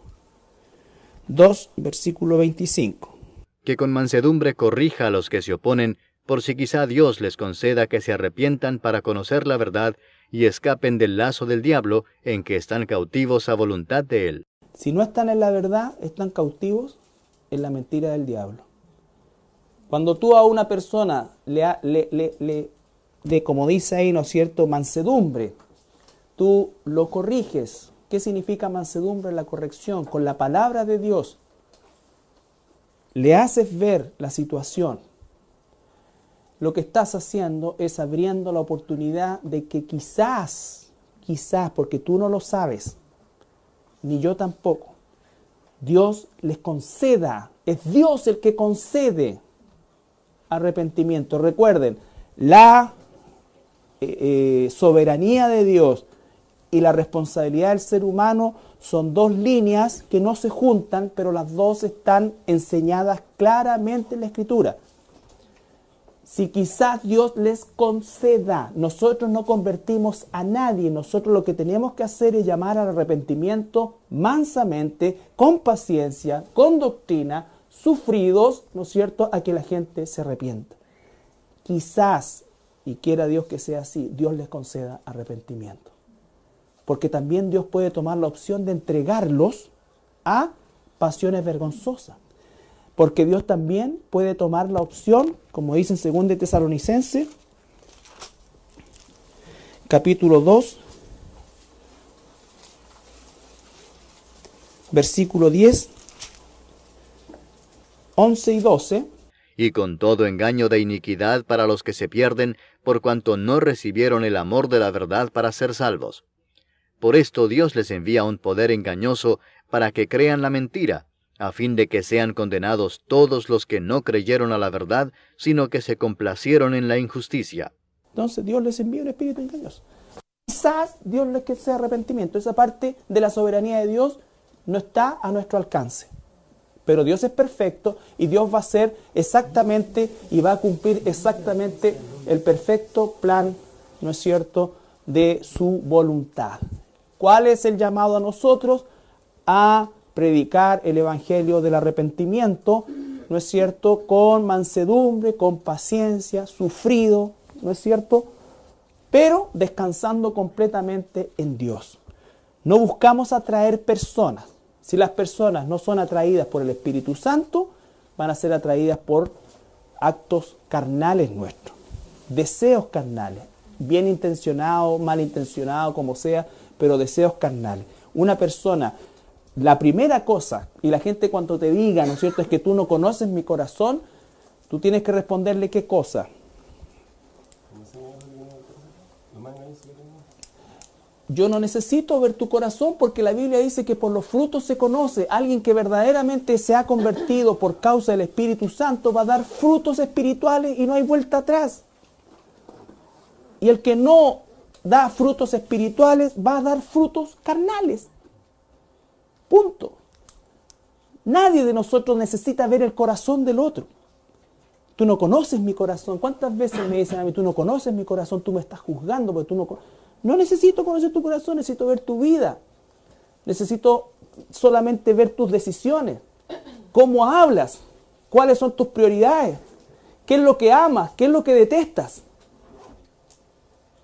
2, versículo 25. Que con mansedumbre corrija a los que se oponen, por si quizá Dios les conceda que se arrepientan para conocer la verdad y escapen del lazo del diablo en que están cautivos a voluntad de él. Si no están en la verdad, están cautivos en la mentira del diablo. Cuando tú a una persona como dice ahí, ¿no es cierto?, mansedumbre, tú lo corriges. ¿Qué significa mansedumbre? La corrección, con la palabra de Dios. Le haces ver la situación. Lo que estás haciendo es abriendo la oportunidad de que quizás, porque tú no lo sabes, ni yo tampoco, Dios les conceda, es Dios el que concede arrepentimiento. Recuerden, la soberanía de Dios y la responsabilidad del ser humano son dos líneas que no se juntan, pero las dos están enseñadas claramente en la Escritura. Si quizás Dios les conceda, nosotros no convertimos a nadie, nosotros lo que tenemos que hacer es llamar al arrepentimiento mansamente, con paciencia, con doctrina, sufridos, ¿no es cierto?, a que la gente se arrepienta. Quizás, y quiera Dios que sea así, Dios les conceda arrepentimiento. Porque también Dios puede tomar la opción de entregarlos a pasiones vergonzosas. Porque Dios también puede tomar la opción, como dice en 2 Tesalonicenses, capítulo 2, versículo 10, 11 y 12. Y con todo engaño de iniquidad para los que se pierden, por cuanto no recibieron el amor de la verdad para ser salvos. Por esto Dios les envía un poder engañoso para que crean la mentira, a fin de que sean condenados todos los que no creyeron a la verdad, sino que se complacieron en la injusticia. Entonces Dios les envía un espíritu engañoso. Quizás Dios les conceda arrepentimiento. Esa parte de la soberanía de Dios no está a nuestro alcance. Pero Dios es perfecto y Dios va a hacer exactamente y va a cumplir exactamente el perfecto plan, ¿no es cierto?, de su voluntad. ¿Cuál es el llamado a nosotros? A predicar el evangelio del arrepentimiento, ¿no es cierto?, con mansedumbre, con paciencia, sufrido, ¿no es cierto?, pero descansando completamente en Dios. No buscamos atraer personas. Si las personas no son atraídas por el Espíritu Santo, van a ser atraídas por actos carnales nuestros, deseos carnales, bien intencionados, mal intencionados, como sea, pero deseos carnales. Una persona, la primera cosa, y la gente cuando te diga, ¿no es cierto?, es que tú no conoces mi corazón, tú tienes que responderle qué cosa. yo no necesito ver tu corazón porque la Biblia dice que por los frutos se conoce. Alguien que verdaderamente se ha convertido por causa del Espíritu Santo va a dar frutos espirituales y no hay vuelta atrás. Y el que no da frutos espirituales va a dar frutos carnales. Punto. Nadie de nosotros necesita ver el corazón del otro. Tú no conoces mi corazón. ¿Cuántas veces me dicen a mí, tú no conoces mi corazón, tú me estás juzgando porque tú no conoces? No necesito conocer tu corazón, necesito ver tu vida. Necesito solamente ver tus decisiones. ¿Cómo hablas? ¿Cuáles son tus prioridades? ¿Qué es lo que amas? ¿Qué es lo que detestas?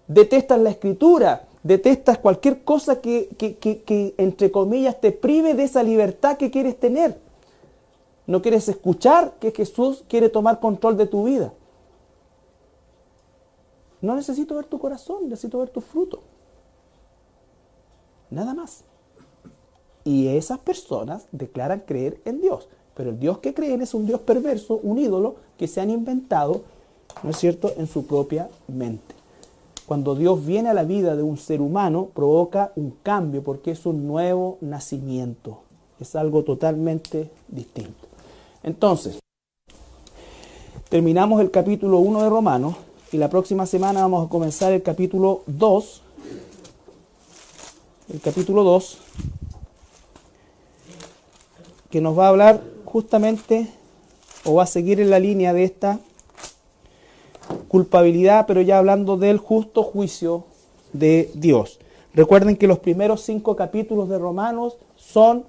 ¿Detestas la escritura? ¿Detestas cualquier cosa que entre comillas, te prive de esa libertad que quieres tener? ¿No quieres escuchar que Jesús quiere tomar control de tu vida? No necesito ver tu corazón, necesito ver tu fruto. Nada más. Y esas personas declaran creer en Dios. Pero el Dios que creen es un Dios perverso, un ídolo que se han inventado, ¿no es cierto?, en su propia mente. Cuando Dios viene a la vida de un ser humano, provoca un cambio porque es un nuevo nacimiento. Es algo totalmente distinto. Entonces, terminamos el capítulo 1 de Romanos y la próxima semana vamos a comenzar el capítulo 2. El capítulo 2, que nos va a hablar justamente, o va a seguir en la línea de esta culpabilidad, pero ya hablando del justo juicio de Dios. Recuerden que los primeros 5 capítulos de Romanos son,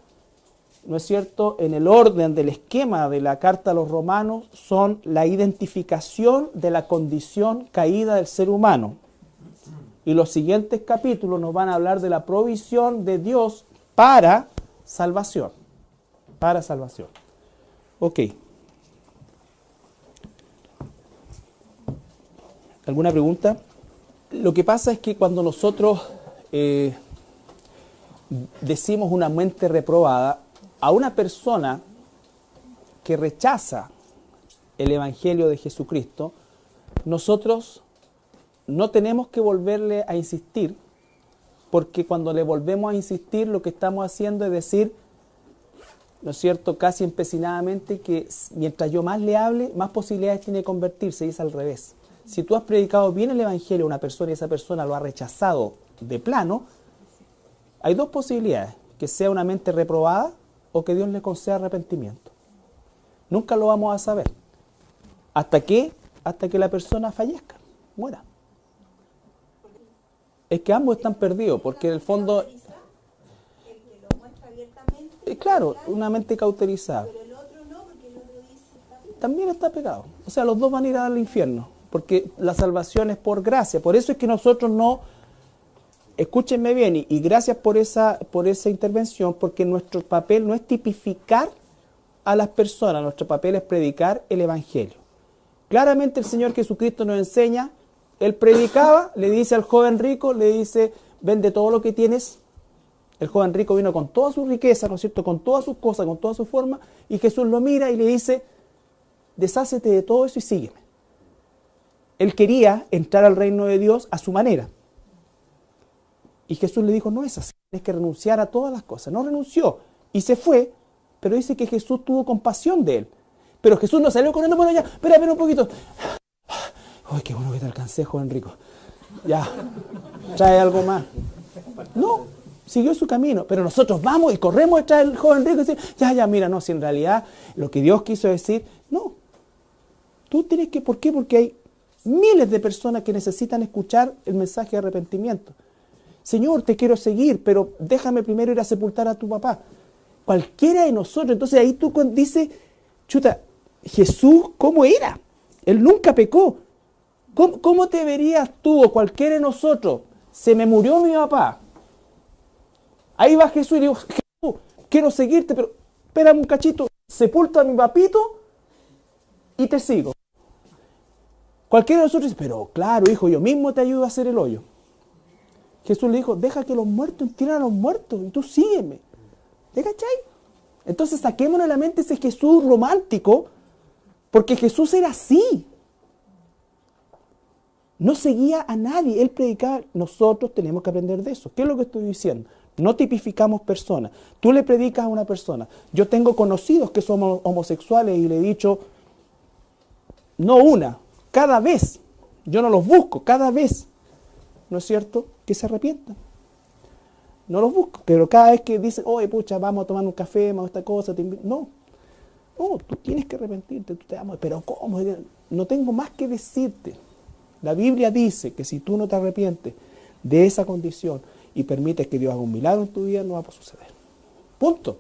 ¿no es cierto?, en el orden del esquema de la carta a los romanos, son la identificación de la condición caída del ser humano. Y los siguientes capítulos nos van a hablar de la provisión de Dios para salvación. Para salvación. Ok. ¿Alguna pregunta? Lo que pasa es que cuando nosotros decimos una mente reprobada, a una persona que rechaza el Evangelio de Jesucristo, nosotros no tenemos que volverle a insistir, porque cuando le volvemos a insistir lo que estamos haciendo es decir, ¿no es cierto?, casi empecinadamente, que mientras yo más le hable, más posibilidades tiene de convertirse, y es al revés. Si tú has predicado bien el Evangelio a una persona y esa persona lo ha rechazado de plano, hay 2 posibilidades, que sea una mente reprobada o que Dios le conceda arrepentimiento. Nunca lo vamos a saber. ¿Hasta qué? Hasta que la persona fallezca, muera. Es que ambos están perdidos, porque en el fondo... claro, una mente cauterizada. También está pecado. O sea, los dos van a ir al infierno, porque la salvación es por gracia. Por eso es que nosotros no... Escúchenme bien, y gracias por esa intervención, porque nuestro papel no es tipificar a las personas, nuestro papel es predicar el Evangelio. Claramente el Señor Jesucristo nos enseña, Él predicaba, le dice al joven rico, le dice, vende todo lo que tienes. El joven rico vino con toda su riqueza, ¿no es cierto?, con todas sus cosas, con toda su forma, y Jesús lo mira y le dice, deshácete de todo eso y sígueme. Él quería entrar al reino de Dios a su manera. Y Jesús le dijo, no es así, tienes que renunciar a todas las cosas. No renunció y se fue, pero dice que Jesús tuvo compasión de él. Pero Jesús no salió corriendo, bueno, ya, espera un poquito. Ay, qué bueno que te alcancé, joven rico. Ya, trae algo más. No, siguió su camino, pero nosotros vamos y corremos detrás del joven rico y decimos, ya, mira, no, si en realidad lo que Dios quiso decir, no. Tú tienes que, ¿por qué? Porque hay miles de personas que necesitan escuchar el mensaje de arrepentimiento. Señor, te quiero seguir, pero déjame primero ir a sepultar a tu papá. Cualquiera de nosotros. Entonces ahí tú dices, chuta, Jesús, ¿cómo era? Él nunca pecó. ¿Cómo te verías tú o cualquiera de nosotros? Se me murió mi papá. Ahí va Jesús y le digo, Jesús, quiero seguirte, pero espérame un cachito, sepulto a mi papito y te sigo. Cualquiera de nosotros dice, pero claro, hijo, yo mismo te ayudo a hacer el hoyo. Jesús le dijo, deja que los muertos entierren a los muertos y tú sígueme. ¿Te cachai? Entonces saquémonos de la mente ese Jesús romántico, porque Jesús era así. No seguía a nadie, él predicaba. Nosotros tenemos que aprender de eso. ¿Qué es lo que estoy diciendo? No tipificamos personas. Tú le predicas a una persona. Yo tengo conocidos que somos homosexuales y le he dicho, no una, cada vez. Yo no los busco, cada vez. ¿No es cierto? Que se arrepientan. No los busco, pero cada vez que dicen, oye, pucha, vamos a tomar un café, vamos a esta cosa, te invito. No, tú tienes que arrepentirte, tú te amas, pero ¿cómo? No tengo más que decirte. La Biblia dice que si tú no te arrepientes de esa condición y permites que Dios haga un milagro en tu vida, no va a suceder. Punto.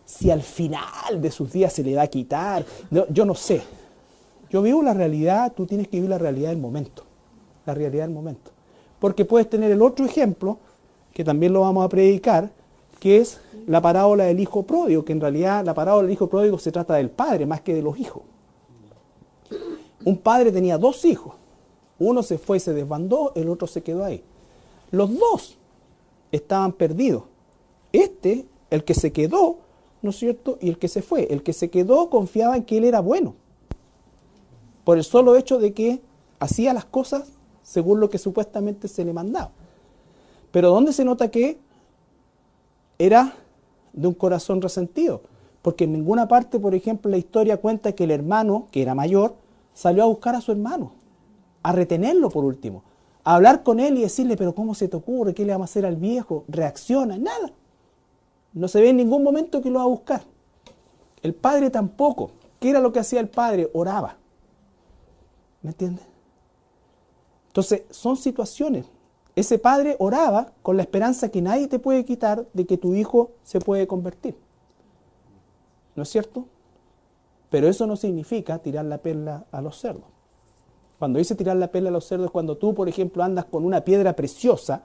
Si al final de sus días se le va a quitar, yo no sé. Yo vivo la realidad, tú tienes que vivir la realidad del momento. La realidad del momento. Porque puedes tener el otro ejemplo, que también lo vamos a predicar, que es la parábola del hijo pródigo, que en realidad la parábola del hijo pródigo se trata del padre más que de los hijos. Un padre tenía 2 hijos. Uno se fue y se desbandó, el otro se quedó ahí. Los 2 estaban perdidos. El que se quedó, ¿no es cierto? Y el que se fue. El que se quedó confiaba en que él era bueno. Por el solo hecho de que hacía las cosas según lo que supuestamente se le mandaba. Pero ¿dónde se nota que era de un corazón resentido? Porque en ninguna parte, por ejemplo, la historia cuenta que el hermano, que era mayor, salió a buscar a su hermano, a retenerlo por último, a hablar con él y decirle, pero ¿cómo se te ocurre? ¿Qué le vamos a hacer al viejo? Reacciona, nada. No se ve en ningún momento que lo va a buscar. El padre tampoco. ¿Qué era lo que hacía el padre? Oraba. ¿Me entiendes? Entonces, son situaciones. Ese padre oraba con la esperanza que nadie te puede quitar de que tu hijo se puede convertir. ¿No es cierto? Pero eso no significa tirar la perla a los cerdos. Cuando dice tirar la perla a los cerdos es cuando tú, por ejemplo, andas con una piedra preciosa,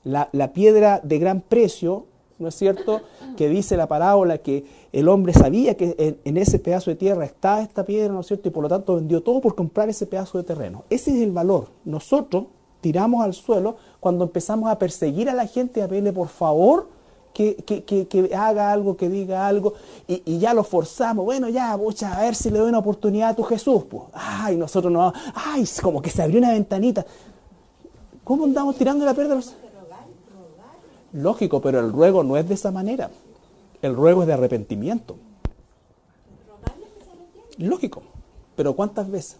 la piedra de gran precio, ¿no es cierto? Que dice la parábola que el hombre sabía que en ese pedazo de tierra está esta piedra, ¿no es cierto? Y por lo tanto vendió todo por comprar ese pedazo de terreno. Ese es el valor. Nosotros tiramos al suelo cuando empezamos a perseguir a la gente, a pedirle por favor que haga algo, que diga algo, y ya lo forzamos. Bueno, ya, pucha, a ver si le doy una oportunidad a tu Jesús. Pues. Ay, nosotros no, ay, como que se abrió una ventanita. ¿Cómo andamos tirando la perla? Lógico, pero el ruego no es de esa manera. El ruego es de arrepentimiento. Lógico, pero ¿cuántas veces?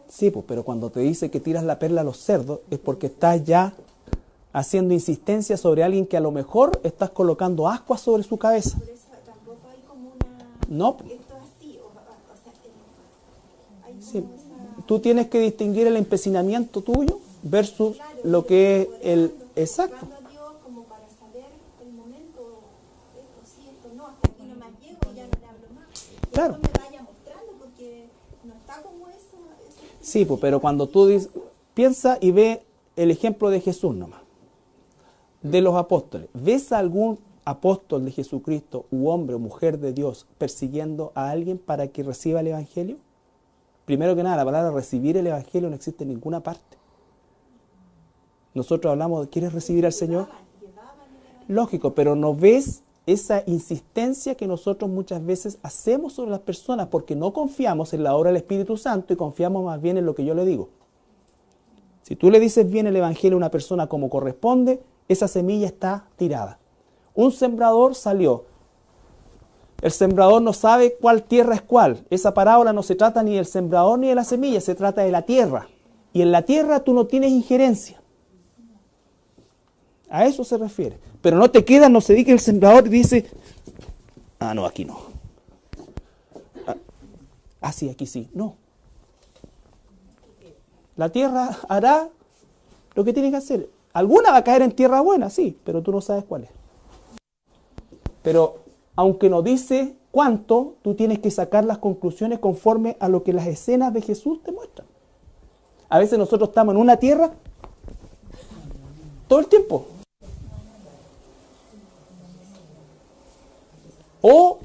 Sí, pues, pero cuando te dice que tiras la perla a los cerdos es porque estás ya haciendo insistencia sobre alguien que a lo mejor estás colocando ascuas sobre su cabeza. Por eso tampoco hay como una... No. Esto así, hay Sí. como esa... Tú tienes que distinguir el empecinamiento tuyo versus Claro, lo que es el... orando, Exacto. buscando a Dios como para saber el momento, esto sí, esto no, hasta aquí no más llego y ya no le hablo más. Que Claro. Dios me vaya mostrando porque no está como eso. Sí, pues, pero cuando tú dices, piensa y ve el ejemplo de Jesús nomás, de los apóstoles. ¿Ves a algún apóstol de Jesucristo, u hombre o mujer de Dios, persiguiendo a alguien para que reciba el Evangelio? Primero que nada, la palabra recibir el Evangelio no existe en ninguna parte. Nosotros hablamos de, ¿quieres recibir al Señor? Lógico, pero no ves esa insistencia que nosotros muchas veces hacemos sobre las personas porque no confiamos en la obra del Espíritu Santo y confiamos más bien en lo que yo le digo. Si tú le dices bien el Evangelio a una persona como corresponde, esa semilla está tirada. Un sembrador salió. El sembrador no sabe cuál tierra es cuál. Esa parábola no se trata ni del sembrador ni de la semilla, se trata de la tierra. Y en la tierra tú no tienes injerencia. A eso se refiere. Pero no te quedas, no se dice que el sembrador dice, no, aquí no. Sí, aquí sí. No. La tierra hará lo que tiene que hacer. Alguna va a caer en tierra buena, sí, pero tú no sabes cuál es. Pero aunque no dice cuánto, tú tienes que sacar las conclusiones conforme a lo que las escenas de Jesús te muestran. A veces nosotros estamos en una tierra todo el tiempo. O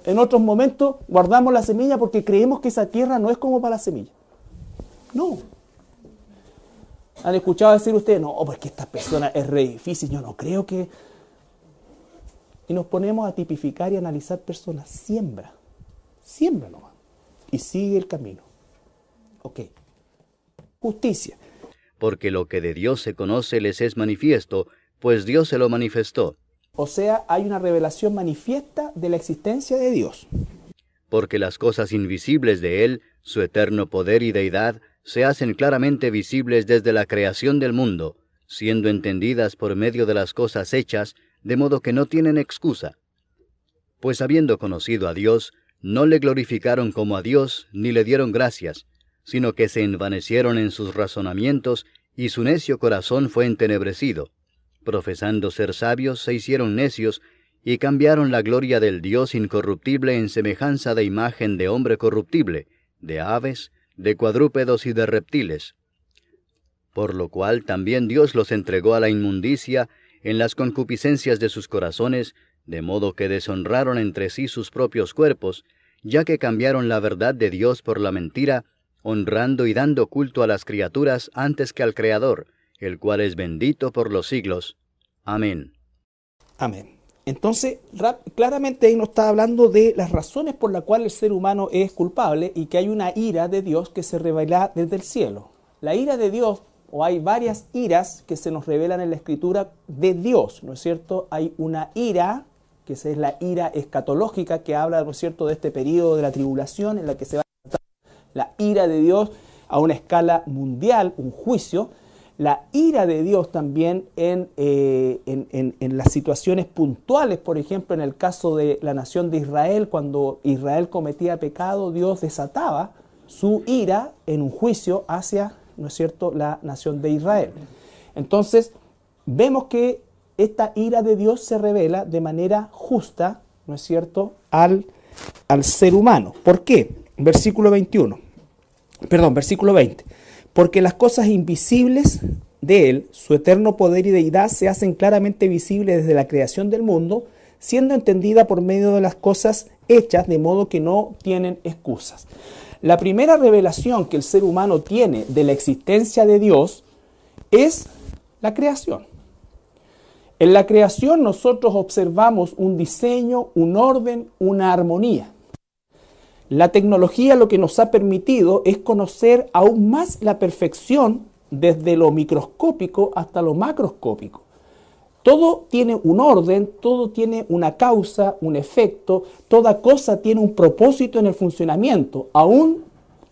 en otros momentos guardamos la semilla porque creemos que esa tierra no es como para la semilla. No. ¿Han escuchado decir ustedes? No, porque esta persona es re difícil, yo no creo que... Y nos ponemos a tipificar y analizar personas. Siembra nomás. Y sigue el camino. Ok. Justicia. Porque lo que de Dios se conoce les es manifiesto, pues Dios se lo manifestó. O sea, hay una revelación manifiesta de la existencia de Dios. Porque las cosas invisibles de Él, su eterno poder y deidad, se hacen claramente visibles desde la creación del mundo, siendo entendidas por medio de las cosas hechas, de modo que no tienen excusa. Pues habiendo conocido a Dios, no le glorificaron como a Dios, ni le dieron gracias, sino que se envanecieron en sus razonamientos, y su necio corazón fue entenebrecido. Profesando ser sabios, se hicieron necios, y cambiaron la gloria del Dios incorruptible en semejanza de imagen de hombre corruptible, de aves, de cuadrúpedos y de reptiles. Por lo cual también Dios los entregó a la inmundicia en las concupiscencias de sus corazones, de modo que deshonraron entre sí sus propios cuerpos, ya que cambiaron la verdad de Dios por la mentira, honrando y dando culto a las criaturas antes que al Creador, el cual es bendito por los siglos. Amén. Amén. Entonces, claramente ahí nos está hablando de las razones por las cuales el ser humano es culpable y que hay una ira de Dios que se revela desde el cielo. La ira de Dios, o hay varias iras que se nos revelan en la Escritura de Dios, ¿no es cierto? Hay una ira, que es la ira escatológica, que habla, ¿no es cierto?, de este periodo de la tribulación en la que se va a tratar la ira de Dios a una escala mundial, un juicio. La ira de Dios también en las situaciones puntuales, por ejemplo, en el caso de la nación de Israel, cuando Israel cometía pecado, Dios desataba su ira en un juicio hacia, ¿no es cierto?, la nación de Israel. Entonces, vemos que esta ira de Dios se revela de manera justa, ¿no es cierto?, al ser humano. ¿Por qué? Versículo 20. Porque las cosas invisibles de Él, su eterno poder y deidad, se hacen claramente visibles desde la creación del mundo, siendo entendida por medio de las cosas hechas, de modo que no tienen excusas. La primera revelación que el ser humano tiene de la existencia de Dios es la creación. En la creación nosotros observamos un diseño, un orden, una armonía. La tecnología lo que nos ha permitido es conocer aún más la perfección desde lo microscópico hasta lo macroscópico. Todo tiene un orden, todo tiene una causa, un efecto, toda cosa tiene un propósito en el funcionamiento. Aún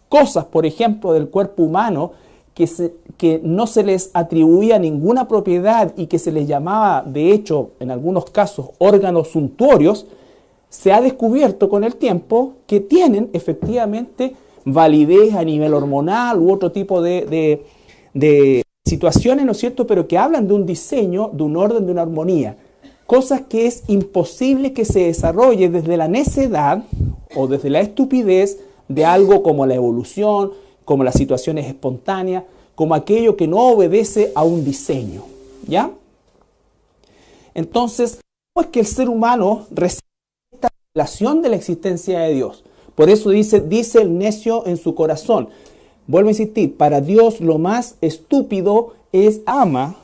cosas, por ejemplo, del cuerpo humano que no se les atribuía ninguna propiedad y que se les llamaba, de hecho, en algunos casos, órganos suntuorios, se ha descubierto con el tiempo que tienen efectivamente validez a nivel hormonal u otro tipo de situaciones, ¿no es cierto?, pero que hablan de un diseño, de un orden, de una armonía. Cosas que es imposible que se desarrolle desde la necedad o desde la estupidez de algo como la evolución, como las situaciones espontáneas, como aquello que no obedece a un diseño, ¿ya? Entonces, ¿cómo es que el ser humano recibe esta revelación de la existencia de Dios? Por eso dice el necio en su corazón. Vuelvo a insistir, para Dios lo más estúpido es ama.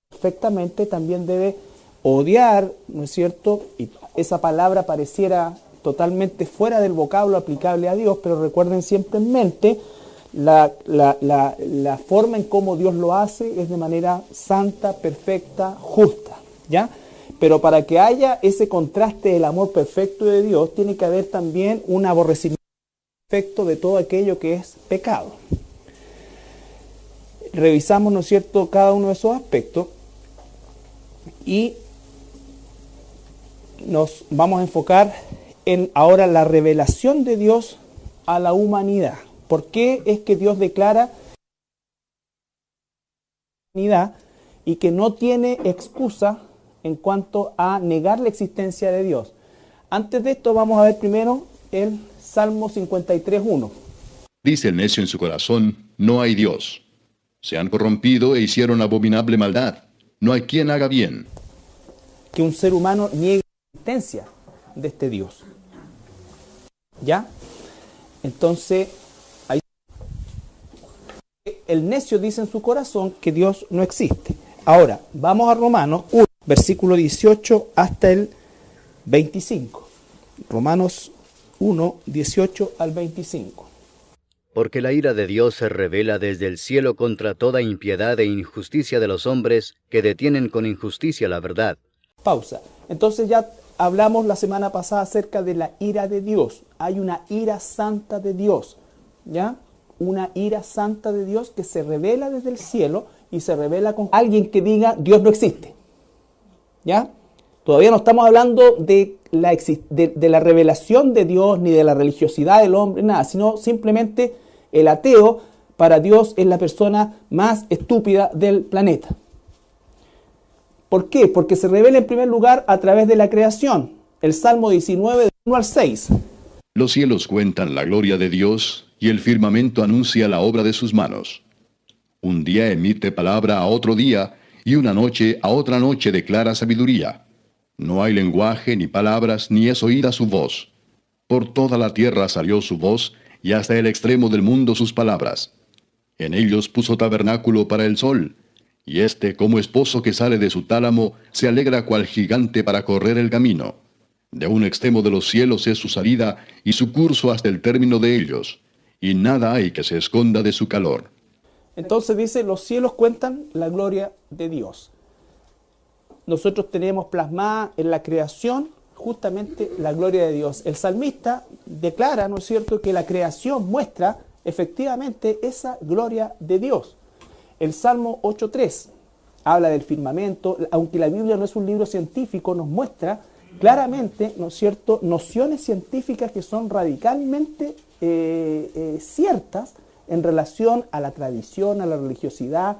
Perfectamente también debe odiar, ¿no es cierto? Y esa palabra pareciera totalmente fuera del vocablo aplicable a Dios, pero recuerden siempre en mente la forma en cómo Dios lo hace es de manera santa, perfecta, justa, ¿ya? Pero para que haya ese contraste del amor perfecto de Dios, tiene que haber también un aborrecimiento perfecto de todo aquello que es pecado. Revisamos, ¿no es cierto?, cada uno de esos aspectos y nos vamos a enfocar en ahora la revelación de Dios a la humanidad. ¿Por qué es que Dios declara humanidad y que no tiene excusa en cuanto a negar la existencia de Dios? Antes de esto vamos a ver primero el Salmo 53:1. Dice el necio en su corazón, no hay Dios. Se han corrompido e hicieron abominable maldad. No hay quien haga bien. Que un ser humano niegue la existencia de este Dios. ¿Ya? Entonces, ahí el necio dice en su corazón que Dios no existe. Ahora, vamos a Romanos 1, versículo 18 hasta el 25. Romanos 1, 18 al 25. Porque la ira de Dios se revela desde el cielo contra toda impiedad e injusticia de los hombres que detienen con injusticia la verdad. Pausa. Entonces ya hablamos la semana pasada acerca de la ira de Dios. Hay una ira santa de Dios, ¿ya? Una ira santa de Dios que se revela desde el cielo y se revela con alguien que diga Dios no existe, ¿ya? Todavía no estamos hablando de la revelación de Dios ni de la religiosidad del hombre, nada, sino simplemente el ateo para Dios es la persona más estúpida del planeta. ¿Por qué? Porque se revela en primer lugar a través de la creación. El Salmo 19, del 1 al 6. Los cielos cuentan la gloria de Dios, y el firmamento anuncia la obra de sus manos. Un día emite palabra a otro día, y una noche a otra noche declara sabiduría. No hay lenguaje, ni palabras, ni es oída su voz. Por toda la tierra salió su voz, y hasta el extremo del mundo sus palabras. En ellos puso tabernáculo para el sol, y éste, como esposo que sale de su tálamo, se alegra cual gigante para correr el camino. De un extremo de los cielos es su salida, y su curso hasta el término de ellos, y nada hay que se esconda de su calor. Entonces dice, los cielos cuentan la gloria de Dios. Nosotros tenemos plasmada en la creación justamente la gloria de Dios. El salmista declara, ¿no es cierto?, que la creación muestra efectivamente esa gloria de Dios. El Salmo 8.3 habla del firmamento, aunque la Biblia no es un libro científico, nos muestra claramente, ¿no es cierto?, nociones científicas que son radicalmente ciertas en relación a la tradición, a la religiosidad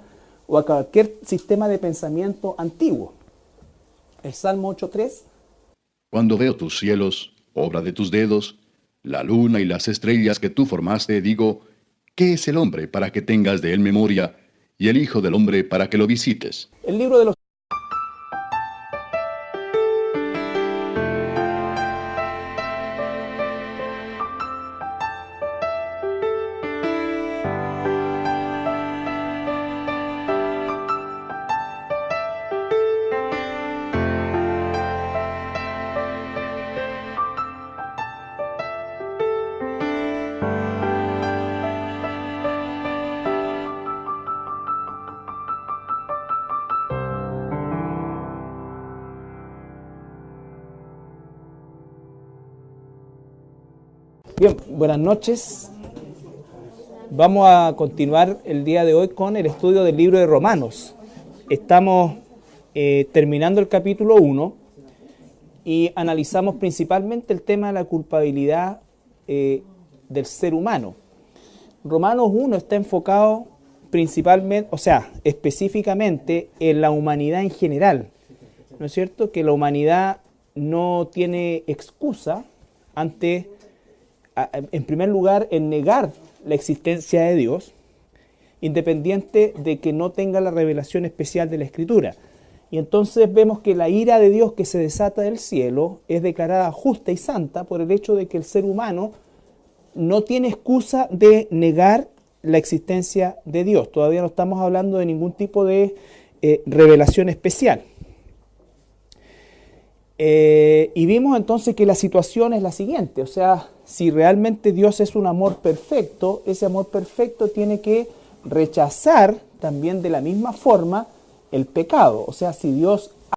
o a cualquier sistema de pensamiento antiguo. El Salmo 8.3. Cuando veo tus cielos, obra de tus dedos, la luna y las estrellas que tú formaste, digo, ¿qué es el hombre para que tengas de él memoria, y el hijo del hombre para que lo visites? El libro de los Bien, buenas noches. Vamos a continuar el día de hoy con el estudio del libro de Romanos. Estamos terminando el capítulo 1 y analizamos principalmente el tema de la culpabilidad del ser humano. Romanos 1 está enfocado principalmente, específicamente en la humanidad en general. ¿No es cierto? Que la humanidad no tiene excusa ante, en primer lugar, en negar la existencia de Dios, independiente de que no tenga la revelación especial de la Escritura. Y entonces vemos que la ira de Dios que se desata del cielo es declarada justa y santa por el hecho de que el ser humano no tiene excusa de negar la existencia de Dios. Todavía no estamos hablando de ningún tipo de revelación especial. Y vimos entonces que la situación es la siguiente, o sea, si realmente Dios es un amor perfecto, ese amor perfecto tiene que rechazar también de la misma forma el pecado. O sea, si Dios